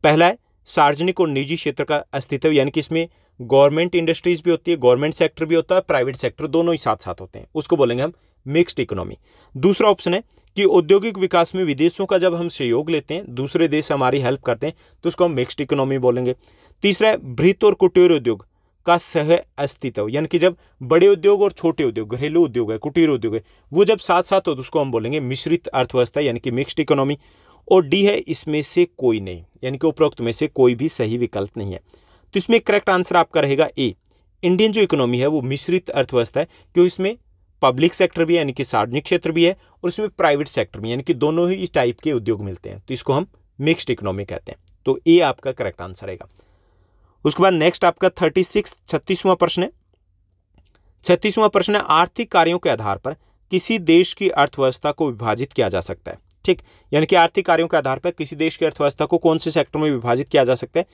पहला है सार्वजनिक और निजी क्षेत्र का अस्तित्व, यानी कि इसमें गवर्नमेंट इंडस्ट्रीज भी होती है, गवर्नमेंट सेक्टर भी होता है, प्राइवेट सेक्टर दोनों ही साथ साथ होते हैं, उसको बोलेंगे हम मिक्स्ड इकोनॉमी। दूसरा ऑप्शन है कि औद्योगिक विकास में विदेशों का जब हम सहयोग लेते हैं, दूसरे देश हमारी हेल्प करते हैं, तो उसको हम मिक्स्ड इकोनॉमी बोलेंगे। तीसरा है बृहत और कुटीर उद्योग का सह अस्तित्व, यानी कि जब बड़े उद्योग और छोटे उद्योग, घरेलू उद्योग है, कुटीर उद्योग है, वो जब साथ साथ हो तो उसको हम बोलेंगे मिश्रित अर्थव्यवस्था यानी कि मिक्स्ड इकोनॉमी। और डी है इसमें से कोई नहीं, यानी कि उपरोक्त में से कोई भी सही विकल्प नहीं है। तो इसमें करेक्ट आंसर आपका रहेगा ए, इंडियन जो इकोनॉमी है वो मिश्रित अर्थव्यवस्था है, क्योंकि इसमें पब्लिक सेक्टर भी है यानी कि सार्वजनिक क्षेत्र भी है, और इसमें प्राइवेट सेक्टर भी यानी कि दोनों ही टाइप के उद्योग मिलते हैं, तो इसको हम मिक्स्ड इकोनॉमी कहते हैं। तो ए आपका करेक्ट आंसर रहेगा। उसके बाद नेक्स्ट आपका 36वां प्रश्न है। 36वां प्रश्न है आर्थिक कार्यों के आधार पर किसी देश की अर्थव्यवस्था को विभाजित किया जा सकता है। ठीक, यानी कि आर्थिक कार्यों के आधार पर किसी देश की अर्थव्यवस्था को कौन से सेक्टर में विभाजित किया जा सकता है।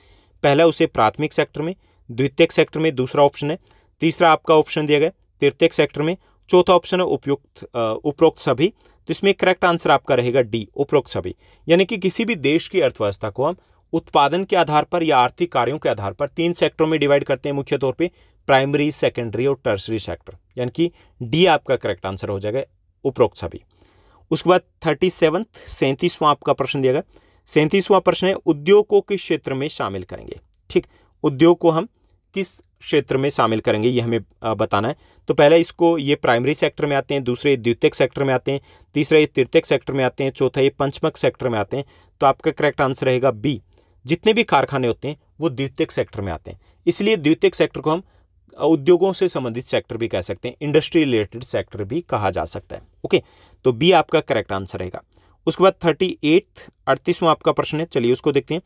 पहला उसे प्राथमिक सेक्टर में, द्वितीयक सेक्टर में दूसरा ऑप्शन है, तीसरा आपका ऑप्शन दिया गया तृतीयक सेक्टर में, चौथा ऑप्शन है उपरोक्त सभी। तो इसमें करेक्ट आंसर आपका रहेगा डी, उपरोक्त सभी। यानी कि किसी भी देश की अर्थव्यवस्था को हम उत्पादन के आधार पर या आर्थिक कार्यों के आधार पर 3 सेक्टरों में डिवाइड करते हैं, मुख्य तौर पे प्राइमरी, सेकेंडरी और टर्सरी सेक्टर, यानी कि डी आपका करेक्ट आंसर हो जाएगा, उपरोक्त सभी। उसके बाद 37वां आपका प्रश्न दिया गया। 37वां प्रश्न है उद्योग को किस क्षेत्र में शामिल करेंगे। ठीक, उद्योग को हम किस क्षेत्र में शामिल करेंगे ये हमें बताना है। तो पहले इसको ये प्राइमरी सेक्टर में आते हैं, दूसरे द्वितीयक सेक्टर में आते हैं, तीसरा ये तृतीयक सेक्टर में आते हैं, चौथा ये पंचमक सेक्टर में आते हैं। तो आपका करेक्ट आंसर रहेगा बी, जितने भी कारखाने होते हैं वो द्वितीयक सेक्टर में आते हैं, इसलिए द्वितीयक सेक्टर को हम उद्योगों से संबंधित सेक्टर भी कह सकते हैं, इंडस्ट्री रिलेटेड सेक्टर भी कहा जा सकता है। ओके, तो बी आपका करेक्ट आंसर रहेगा। उसके बाद 38वां आपका प्रश्न है, चलिए उसको देखते हैं।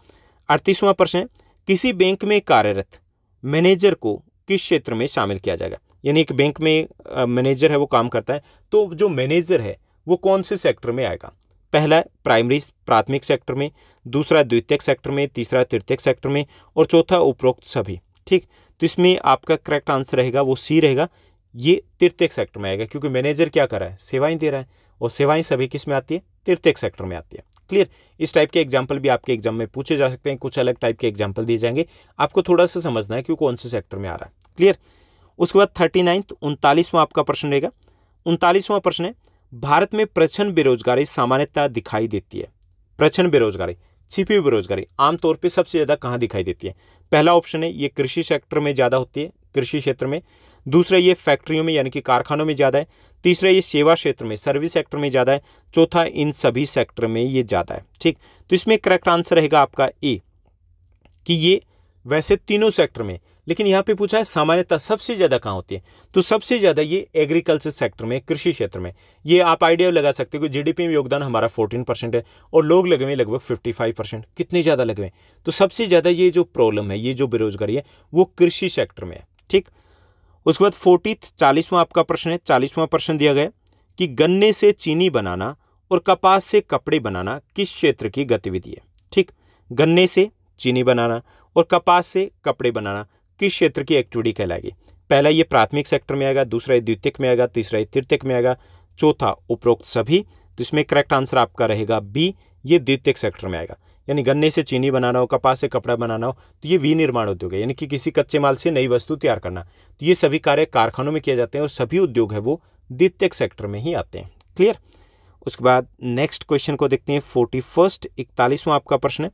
38वां प्रश्न है किसी बैंक में कार्यरत मैनेजर को किस क्षेत्र में शामिल किया जाएगा। यानी एक बैंक में मैनेजर है वो काम करता है, तो जो मैनेजर है वो कौन से सेक्टर में आएगा। पहला प्राइमरी प्राथमिक सेक्टर में, दूसरा द्वितीयक सेक्टर में, तीसरा तृतीयक सेक्टर में और चौथा उपरोक्त सभी। ठीक, तो इसमें आपका करेक्ट आंसर रहेगा वो सी रहेगा, ये तृतीयक सेक्टर में आएगा, क्योंकि मैनेजर क्या कर रहा है, सेवाएं दे रहा है, और सेवाएं सभी किस में आती है, तृतीयक सेक्टर में आती है। क्लियर, इस टाइप के एग्जाम्पल भी आपके एग्जाम में पूछे जा सकते हैं, कुछ अलग टाइप के एग्जाम्पल दिए जाएंगे, आपको थोड़ा सा समझना है कि कौन से सेक्टर में आ रहा है। क्लियर। उसके बाद 39वां आपका प्रश्न रहेगा। 39वां प्रश्न है भारत में प्रच्छन्न बेरोजगारी सामान्यतः दिखाई देती है। प्रच्छन्न बेरोजगारी, छिपी हुई बेरोजगारी आमतौर पे सबसे ज़्यादा कहाँ दिखाई देती है। पहला ऑप्शन है ये कृषि सेक्टर में ज़्यादा होती है, कृषि क्षेत्र में। दूसरा ये फैक्ट्रियों में यानी कि कारखानों में ज़्यादा है। तीसरा ये सेवा क्षेत्र में, सर्विस सेक्टर में ज़्यादा है। चौथा इन सभी सेक्टर में ये ज़्यादा है। ठीक, तो इसमें करेक्ट आंसर रहेगा आपका ए, कि ये वैसे तीनों सेक्टर में, लेकिन यहाँ पे पूछा है सामान्यतः सबसे ज़्यादा कहाँ होती है, तो सबसे ज़्यादा ये एग्रीकल्चर सेक्टर में, कृषि क्षेत्र में। ये आप आइडिया लगा सकते हो कि जीडीपी में योगदान हमारा 14% है और लोग लगे हुए लगभग 55%। कितने ज़्यादा लगे हुए, तो सबसे ज़्यादा ये जो प्रॉब्लम है, ये जो बेरोजगारी है वो कृषि सेक्टर में है। ठीक, उसके बाद 40वां आपका प्रश्न है। 40वां प्रश्न दिया गया कि गन्ने से चीनी बनाना और कपास से कपड़े बनाना किस क्षेत्र की गतिविधि है। ठीक, गन्ने से चीनी बनाना और कपास से कपड़े बनाना किस क्षेत्र की एक्टिविटी कहलाएगी। पहला ये प्राथमिक सेक्टर में आएगा, दूसरा ये द्वितीयक में आएगा, तीसरा ये तृतीयक में आएगा, चौथा उपरोक्त सभी। तो इसमें करेक्ट आंसर आपका रहेगा बी, ये द्वितीयक सेक्टर में आएगा। यानी गन्ने से चीनी बनाना हो, कपास से कपड़ा बनाना हो, तो ये विनिर्माण उद्योग है, यानी कि किसी कच्चे माल से नई वस्तु तैयार करना। तो ये सभी कार्य कारखानों में किए जाते हैं और सभी उद्योग है वो द्वितीयक सेक्टर में ही आते हैं। क्लियर। उसके बाद नेक्स्ट क्वेश्चन को देखते हैं। 41वां आपका प्रश्न है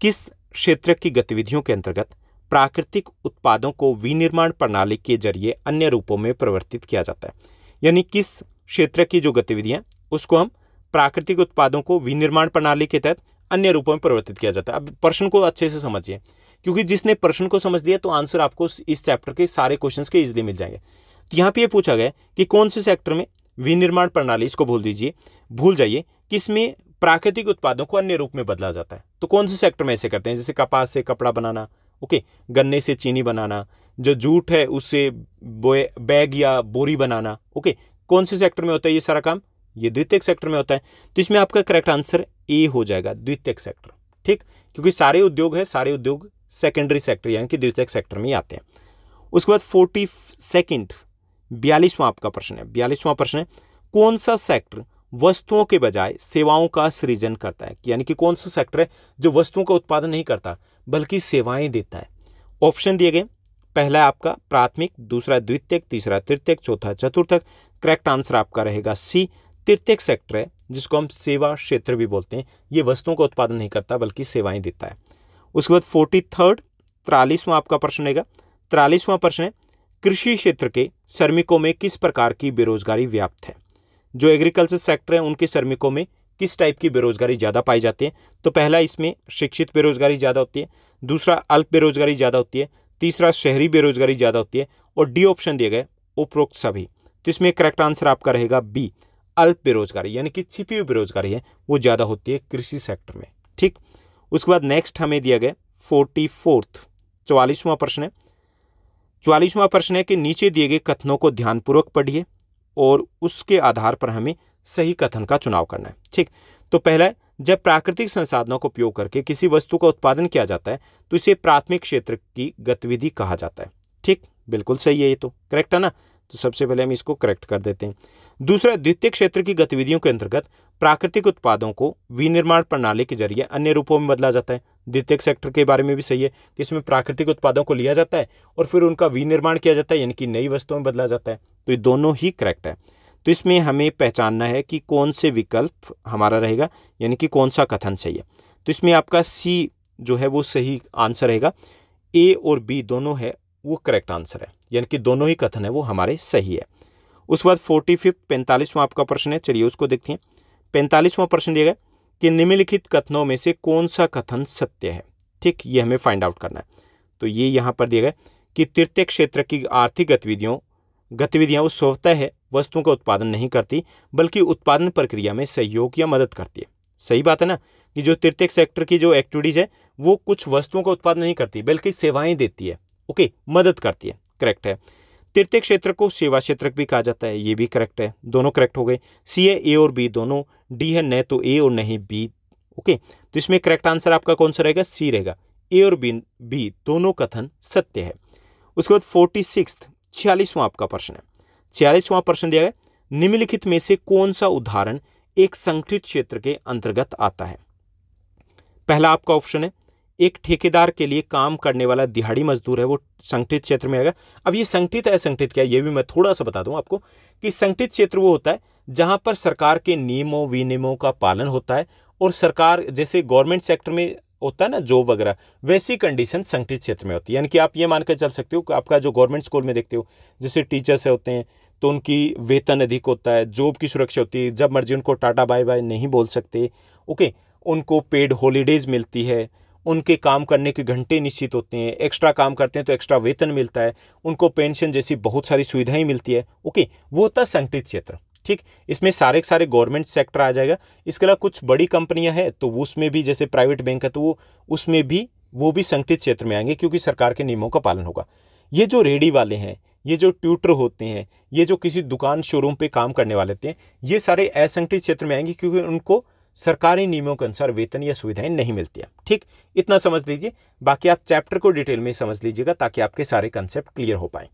किस क्षेत्र की गतिविधियों के अंतर्गत प्राकृतिक उत्पादों को विनिर्माण प्रणाली के जरिए अन्य रूपों में परिवर्तित किया जाता है। यानी किस क्षेत्र की जो गतिविधियां उसको हम प्राकृतिक उत्पादों को विनिर्माण प्रणाली के तहत अन्य रूपों में परिवर्तित किया जाता है। अब प्रश्न को अच्छे से समझिए, क्योंकि जिसने प्रश्न को समझ लिया तो आंसर आपको इस चैप्टर के सारे क्वेश्चंस के इजीली मिल जाएंगे। तो यहाँ पे ये पूछा गया कि कौन से सेक्टर में विनिर्माण प्रणाली, इसको भूल जाइए, किसमें प्राकृतिक उत्पादों को अन्य रूप में बदला जाता है। तो कौन से सेक्टर में ऐसे करते हैं, जैसे कपास से कपड़ा बनाना, ओके, गन्ने से चीनी बनाना, जो जूट है उससे बैग या बोरी बनाना, ओके, कौन से सेक्टर में होता है ये सारा काम, ये द्वितीयक सेक्टर में होता है। तो इसमें आपका करेक्ट आंसर ए हो जाएगा, द्वितीयक सेक्टर, ठीक, क्योंकि सारे उद्योग सेकेंडरी सेक्टर यानी कि द्वितीयक सेक्टर में आते हैं। उसके बाद 42वां आपका प्रश्न है। 42वां प्रश्न है, कौन सा सेक्टर वस्तुओं के बजाय सेवाओं का सृजन करता है, यानी कि कौन सा सेक्टर है जो वस्तुओं का उत्पादन नहीं करता बल्कि सेवाएं देता है। ऑप्शन दिए गए, पहला आपका प्राथमिक, दूसरा द्वितीयक, तीसरा तृतीयक, चौथा चतुर्थक। करेक्ट आंसर आपका रहेगा सी, तृतीयक सेक्टर है जिसको हम सेवा क्षेत्र भी बोलते हैं, ये वस्तुओं का उत्पादन नहीं करता बल्कि सेवाएं देता है। उसके बाद 43वां आपका प्रश्न रहेगा। 43वां प्रश्न है, कृषि क्षेत्र के श्रमिकों में किस प्रकार की बेरोजगारी व्याप्त है। जो एग्रीकल्चर सेक्टर है उनके श्रमिकों में किस टाइप की बेरोजगारी ज़्यादा पाई जाती है। तो पहला इसमें शिक्षित बेरोजगारी ज़्यादा होती है, दूसरा अल्प बेरोजगारी ज़्यादा होती है, तीसरा शहरी बेरोजगारी ज़्यादा होती है, और डी ऑप्शन दिए गए उपरोक्त सभी। तो इसमें करेक्ट आंसर आपका रहेगा बी, अल्प बेरोजगारी, यानी कि छिपी हुई बेरोजगारी है वो ज़्यादा होती है कृषि सेक्टर में, ठीक। उसके बाद नेक्स्ट हमें दिया गया 44वां प्रश्न है। 44वां प्रश्न है कि नीचे दिए गए कथनों को ध्यानपूर्वक पढ़िए और उसके आधार पर हमें सही कथन का चुनाव करना है, ठीक। तो पहला है, जब प्राकृतिक संसाधनों का उपयोग करके किसी वस्तु का उत्पादन किया जाता है तो इसे प्राथमिक क्षेत्र की गतिविधि कहा जाता है, ठीक, बिल्कुल सही है, ये तो करेक्ट है ना। तो सबसे पहले हम इसको करेक्ट कर देते हैं। दूसरा, द्वितीय क्षेत्र की गतिविधियों के अंतर्गत प्राकृतिक उत्पादों को विनिर्माण प्रणाली के जरिए अन्य रूपों में बदला जाता है। द्वितीय सेक्टर के बारे में भी सही है कि इसमें प्राकृतिक उत्पादों को लिया जाता है और फिर उनका विनिर्माण किया जाता है, यानी कि नई वस्तुओं में बदला जाता है। तो ये दोनों ही करेक्ट है। तो इसमें हमें पहचानना है कि कौन से विकल्प हमारा रहेगा, यानी कि कौन सा कथन सही है। तो इसमें आपका सी जो है वो सही आंसर रहेगा, ए और बी दोनों है वो करेक्ट आंसर है, यानी कि दोनों ही कथन है वो हमारे सही है। उसके बाद 45वां आपका प्रश्न है, चलिए उसको देखते हैं। 45वां प्रश्न दिया गया कि निम्नलिखित कथनों में से कौन सा कथन सत्य है, ठीक, ये हमें फाइंड आउट करना है। तो ये यहाँ पर दिया गया कि तृतीय क्षेत्र की आर्थिक गतिविधियाँ वो स्वतः है वस्तुओं का उत्पादन नहीं करती बल्कि उत्पादन प्रक्रिया में सहयोग या मदद करती है। सही बात है ना, कि जो तृतीय सेक्टर की जो एक्टिविटीज है वो कुछ वस्तुओं का उत्पादन नहीं करती बल्कि सेवाएं देती है, ओके, मदद करती है, करेक्ट है। तृतीय क्षेत्र को सेवा क्षेत्र भी कहा जाता है, ये भी करेक्ट है, दोनों करेक्ट हो गए। सी है ए और बी दोनों, डी है न तो ए और नहीं बी, ओके। तो इसमें करेक्ट आंसर आपका कौन सा रहेगा, सी रहेगा, ए और बी दोनों कथन सत्य है। उसके बाद 46वां आपका प्रश्न है। 46वां प्रश्न दिया गया, निम्नलिखित में से कौन सा उदाहरण एक संगठित क्षेत्र के अंतर्गत आता है। पहला आपका ऑप्शन है, एक ठेकेदार के लिए काम करने वाला दिहाड़ी मजदूर है वो संगठित क्षेत्र में आएगा। अब ये संगठित है, संगठित क्या है ये भी मैं थोड़ा सा बता दूं आपको कि संगठित क्षेत्र वो होता है जहां पर सरकार के नियमों विनियमों का पालन होता है और सरकार, जैसे गवर्नमेंट सेक्टर में होता है ना जॉब वगैरह, वैसी कंडीशन संगठित क्षेत्र में होती है। यानी कि आप ये मानकर चल सकते हो कि आपका जो गवर्नमेंट स्कूल में देखते हो जैसे टीचर्स होते हैं तो उनकी वेतन अधिक होता है, जॉब की सुरक्षा होती है, जब मर्जी उनको टाटा बाय बाय नहीं बोल सकते, ओके, उनको पेड हॉलीडेज मिलती है, उनके काम करने के घंटे निश्चित होते हैं, एक्स्ट्रा काम करते हैं तो एक्स्ट्रा वेतन मिलता है, उनको पेंशन जैसी बहुत सारी सुविधाएं मिलती है, ओके, वो होता है संगठित क्षेत्र, ठीक। इसमें सारे गवर्नमेंट सेक्टर आ जाएगा। इसके अलावा कुछ बड़ी कंपनियां हैं तो उसमें भी, जैसे प्राइवेट बैंक है तो वो उसमें भी वो भी संगठित क्षेत्र में आएंगे क्योंकि सरकार के नियमों का पालन होगा। ये जो रेडी वाले हैं, ये जो ट्यूटर होते हैं, ये जो किसी दुकान शोरूम पे काम करने वाले होते हैं, ये सारे असंगठित क्षेत्र में आएंगे क्योंकि उनको सरकारी नियमों के अनुसार वेतन या सुविधाएं नहीं मिलती है, ठीक। इतना समझ लीजिए, बाकी आप चैप्टर को डिटेल में समझ लीजिएगा ताकि आपके सारे कंसेप्ट क्लियर हो पाए।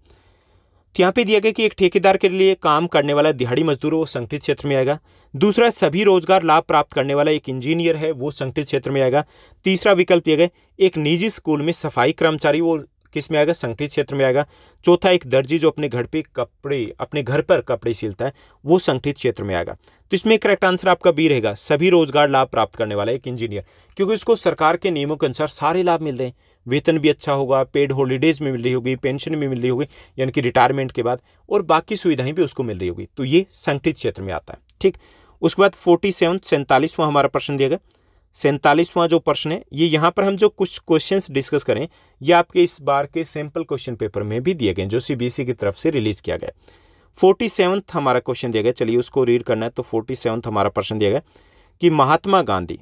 तो यहाँ पे दिया गया कि एक ठेकेदार के लिए काम करने वाला दिहाड़ी मजदूर वो संगठित क्षेत्र में आएगा। दूसरा, सभी रोजगार लाभ प्राप्त करने वाला एक इंजीनियर है वो संगठित क्षेत्र में आएगा। तीसरा विकल्प दिया गया, एक निजी स्कूल में सफाई कर्मचारी वो किस में आएगा, संगठित क्षेत्र में आएगा। चौथा, एक दर्जी जो अपने घर पर कपड़े सिलता है वो संगठित क्षेत्र में आएगा। तो इसमें करेक्ट आंसर आपका बी रहेगा, सभी रोजगार लाभ प्राप्त करने वाला एक इंजीनियर, क्योंकि उसको सरकार के नियमों के अनुसार सारे लाभ मिल रहे हैं, वेतन भी अच्छा होगा, पेड हॉलीडेज में मिल रही होगी, पेंशन भी मिल रही होगी यानी कि रिटायरमेंट के बाद, और बाकी सुविधाएं भी उसको मिल रही होगी। तो ये संगठित क्षेत्र में आता है, ठीक। उसके बाद 47वां हमारा प्रश्न दिया गया, 47वां जो प्रश्न है, ये यहाँ पर हम जो कुछ क्वेश्चंस डिस्कस करें ये आपके इस बार के सैम्पल क्वेश्चन पेपर में भी दिए गए जो सीबीएसई की तरफ से रिलीज किया गया। 47th हमारा क्वेश्चन दिया गया, चलिए उसको रीड करना है। तो 47th हमारा प्रश्न दिया गया कि महात्मा गांधी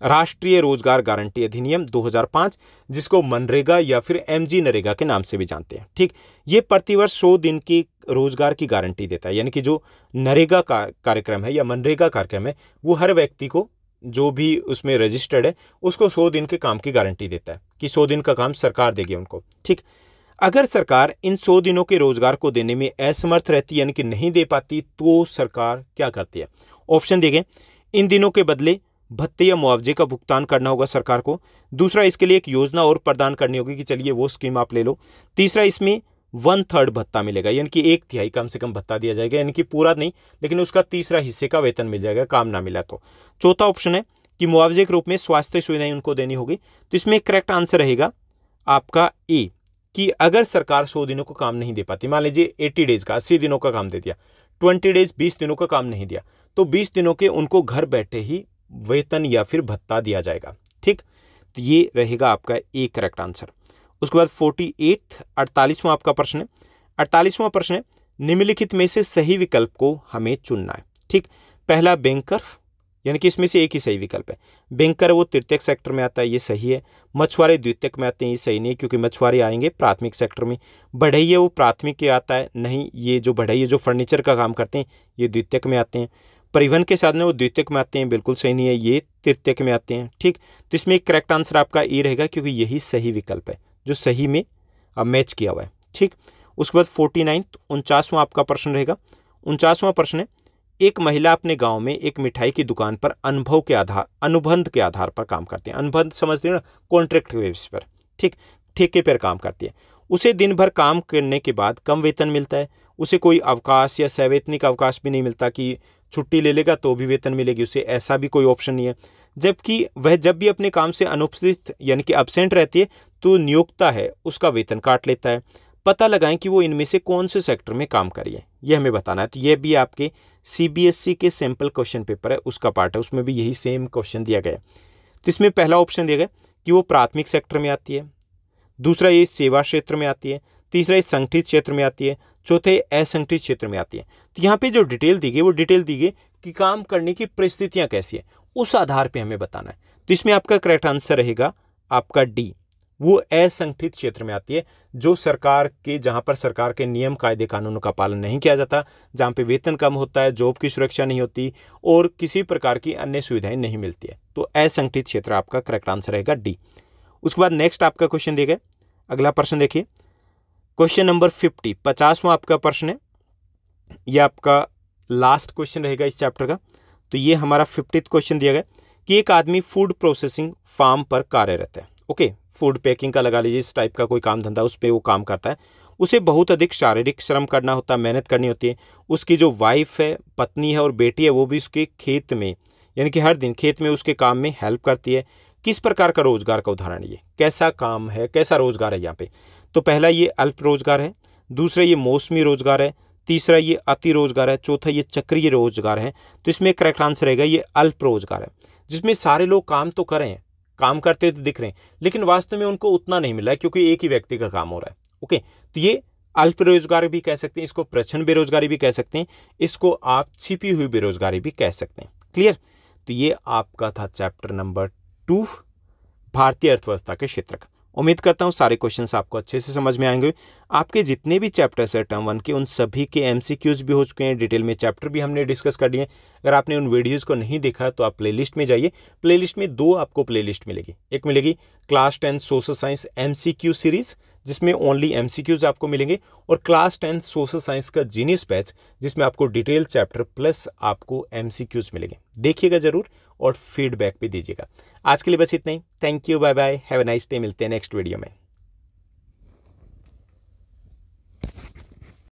राष्ट्रीय रोजगार गारंटी अधिनियम 2005, जिसको मनरेगा या फिर एमजी नरेगा के नाम से भी जानते हैं, ठीक, ये प्रतिवर्ष 100 दिन की रोजगार की गारंटी देता है। यानी कि जो नरेगा का कार्यक्रम है या मनरेगा कार्यक्रम है वो हर व्यक्ति को जो भी उसमें रजिस्टर्ड है उसको 100 दिन के काम की गारंटी देता है कि 100 दिन का काम सरकार देगी उनको, ठीक। अगर सरकार इन 100 दिनों के रोजगार को देने में असमर्थ रहती यानी कि नहीं दे पाती तो सरकार क्या करती है? ऑप्शन दिए गए, इन दिनों के बदले भत्ते या मुआवजे का भुगतान करना होगा सरकार को। दूसरा, इसके लिए एक योजना और प्रदान करनी होगी कि चलिए वो स्कीम आप ले लो। तीसरा, इसमें 1/3 भत्ता मिलेगा यानी कि 1/3 कम से कम भत्ता दिया जाएगा, यानी कि पूरा नहीं लेकिन उसका तीसरा हिस्से का वेतन मिल जाएगा काम ना मिला तो। चौथा ऑप्शन है कि मुआवजे के रूप में स्वास्थ्य सुविधाएं उनको देनी होगी। तो इसमें करेक्ट आंसर रहेगा आपका ए, कि अगर सरकार 100 दिनों को काम नहीं दे पाती, मान लीजिए 80 डेज का 80 दिनों का काम दे दिया, 20 डेज 20 दिनों का काम नहीं दिया, तो 20 दिनों के उनको घर बैठे ही वेतन या फिर भत्ता दिया जाएगा, ठीक। तो ये रहेगा आपका ए करेक्ट आंसर। उसके बाद 48वां आपका प्रश्न है। 48वां प्रश्न है, निम्नलिखित में से सही विकल्प को हमें चुनना है, ठीक। पहला बैंकर, यानी कि इसमें से एक ही सही विकल्प है। बैंकर वो तृतीयक सेक्टर में आता है, ये सही है। मछुआरे द्वितीयक में आते हैं, ये सही नहीं है क्योंकि मछुआरे आएंगे प्राथमिक सेक्टर में। बढ़इया वो प्राथमिक के आता है, नहीं, ये जो बढ़इया जो फर्नीचर का काम करते हैं ये द्वितीयक में आते हैं। परिवहन के साधन वो द्वितीयक में आते हैं, बिल्कुल सही नहीं है, ये तृतीयक में आते हैं, ठीक। तो इसमें एक करेक्ट आंसर आपका ए रहेगा क्योंकि यही सही विकल्प है जो सही में मैच किया हुआ है, ठीक। उसके बाद 49वां आपका प्रश्न रहेगा। 49वां प्रश्न है, एक महिला अपने गांव में एक मिठाई की दुकान पर अनुबंध के आधार पर काम करती है। अनुबंध समझते हैं ना, कॉन्ट्रैक्ट के बेसिस पर, ठीक, ठेके पर काम करती है। उसे दिन भर काम करने के बाद कम वेतन मिलता है। उसे कोई अवकाश या सवैतनिक अवकाश भी नहीं मिलता कि छुट्टी ले लेगा तो भी वेतन मिलेगी उसे, ऐसा भी कोई ऑप्शन नहीं है। जबकि वह जब भी अपने काम से अनुपस्थित यानी कि एब्सेंट रहती है तो नियोक्ता है उसका वेतन काट लेता है। पता लगाएं कि वो इनमें से कौन से सेक्टर में काम करी है, ये हमें बताना है। तो ये भी आपके सीबीएसई के सैंपल क्वेश्चन पेपर है उसका पार्ट है, उसमें भी यही सेम क्वेश्चन दिया गया है। तो इसमें पहला ऑप्शन दिया गया कि वो प्राथमिक सेक्टर में आती है। दूसरा, ये सेवा क्षेत्र में आती है। तीसरा, ये संगठित क्षेत्र में आती है। चौथे, असंगठित क्षेत्र में आती है। तो यहाँ पे जो डिटेल दी गई वो डिटेल दी गई कि काम करने की परिस्थितियाँ कैसी है, उस आधार पे हमें बताना है। तो इसमें आपका करेक्ट आंसर रहेगा आपका डी, वो असंगठित क्षेत्र में आती है जो सरकार के, जहाँ पर सरकार के नियम कायदे कानूनों का पालन नहीं किया जाता, जहाँ पे वेतन कम होता है, जॉब की सुरक्षा नहीं होती और किसी प्रकार की अन्य सुविधाएं नहीं मिलती है। तो असंगठित क्षेत्र आपका करेक्ट आंसर रहेगा डी। उसके बाद नेक्स्ट आपका क्वेश्चन दिया गया, अगला प्रश्न देखिए, क्वेश्चन नंबर 50वां आपका प्रश्न है। यह आपका लास्ट क्वेश्चन रहेगा इस चैप्टर का। तो ये हमारा 50th क्वेश्चन दिया गया कि एक आदमी फूड प्रोसेसिंग फार्म पर कार्यरत है, ओके, फूड पैकिंग का लगा लीजिए, इस टाइप का कोई काम धंधा, उस पर वो काम करता है। उसे बहुत अधिक शारीरिक श्रम करना होता है, मेहनत करनी होती है। उसकी जो वाइफ है, पत्नी है और बेटी है वो भी उसके खेत में यानी कि हर दिन खेत में उसके काम में हेल्प करती है। किस प्रकार का रोजगार का उदाहरण, ये कैसा काम है, कैसा रोजगार है यहाँ पे? तो पहला ये अल्प रोजगार है, दूसरा ये मौसमी रोजगार है, तीसरा ये अति रोजगार है, चौथा ये चक्रीय रोजगार है। तो इसमें करेक्ट आंसर रहेगा ये अल्प रोजगार है, जिसमें सारे लोग काम तो कर रहे हैं, काम करते तो दिख रहे हैं लेकिन वास्तव में उनको उतना नहीं मिल रहा है क्योंकि एक ही व्यक्ति का काम हो रहा है, ओके। तो ये अल्प रोजगार भी कह सकते हैं, इसको प्रच्छन्न बेरोजगारी भी कह सकते हैं, इसको आप छिपी हुई बेरोजगारी भी कह सकते हैं। क्लियर? तो ये आपका था चैप्टर नंबर 2 भारतीय अर्थव्यवस्था के क्षेत्र का। उम्मीद करता हूँ सारे क्वेश्चंस आपको अच्छे से समझ में आएंगे। आपके जितने भी चैप्टर्स है टर्म 1 के, उन सभी के एमसीक्यूज भी हो चुके हैं, डिटेल में चैप्टर भी हमने डिस्कस कर दिए। अगर आपने उन वीडियोस को नहीं देखा तो आप प्लेलिस्ट में जाइए। प्लेलिस्ट में 2 आपको प्लेलिस्ट मिलेगी, एक मिलेगी class 10 social science MCQ series जिसमें ओनली एमसीक्यूज आपको मिलेंगे, और क्लास 10 सोशल साइंस का जीनियस बैच जिसमें आपको डिटेल चैप्टर प्लस आपको एमसीक्यूज मिलेंगे। देखिएगा जरूर और फीडबैक भी दीजिएगा। आज के लिए बस इतना ही। Thank you, bye bye, have a nice day. मिलते हैं नेक्स्ट वीडियो में।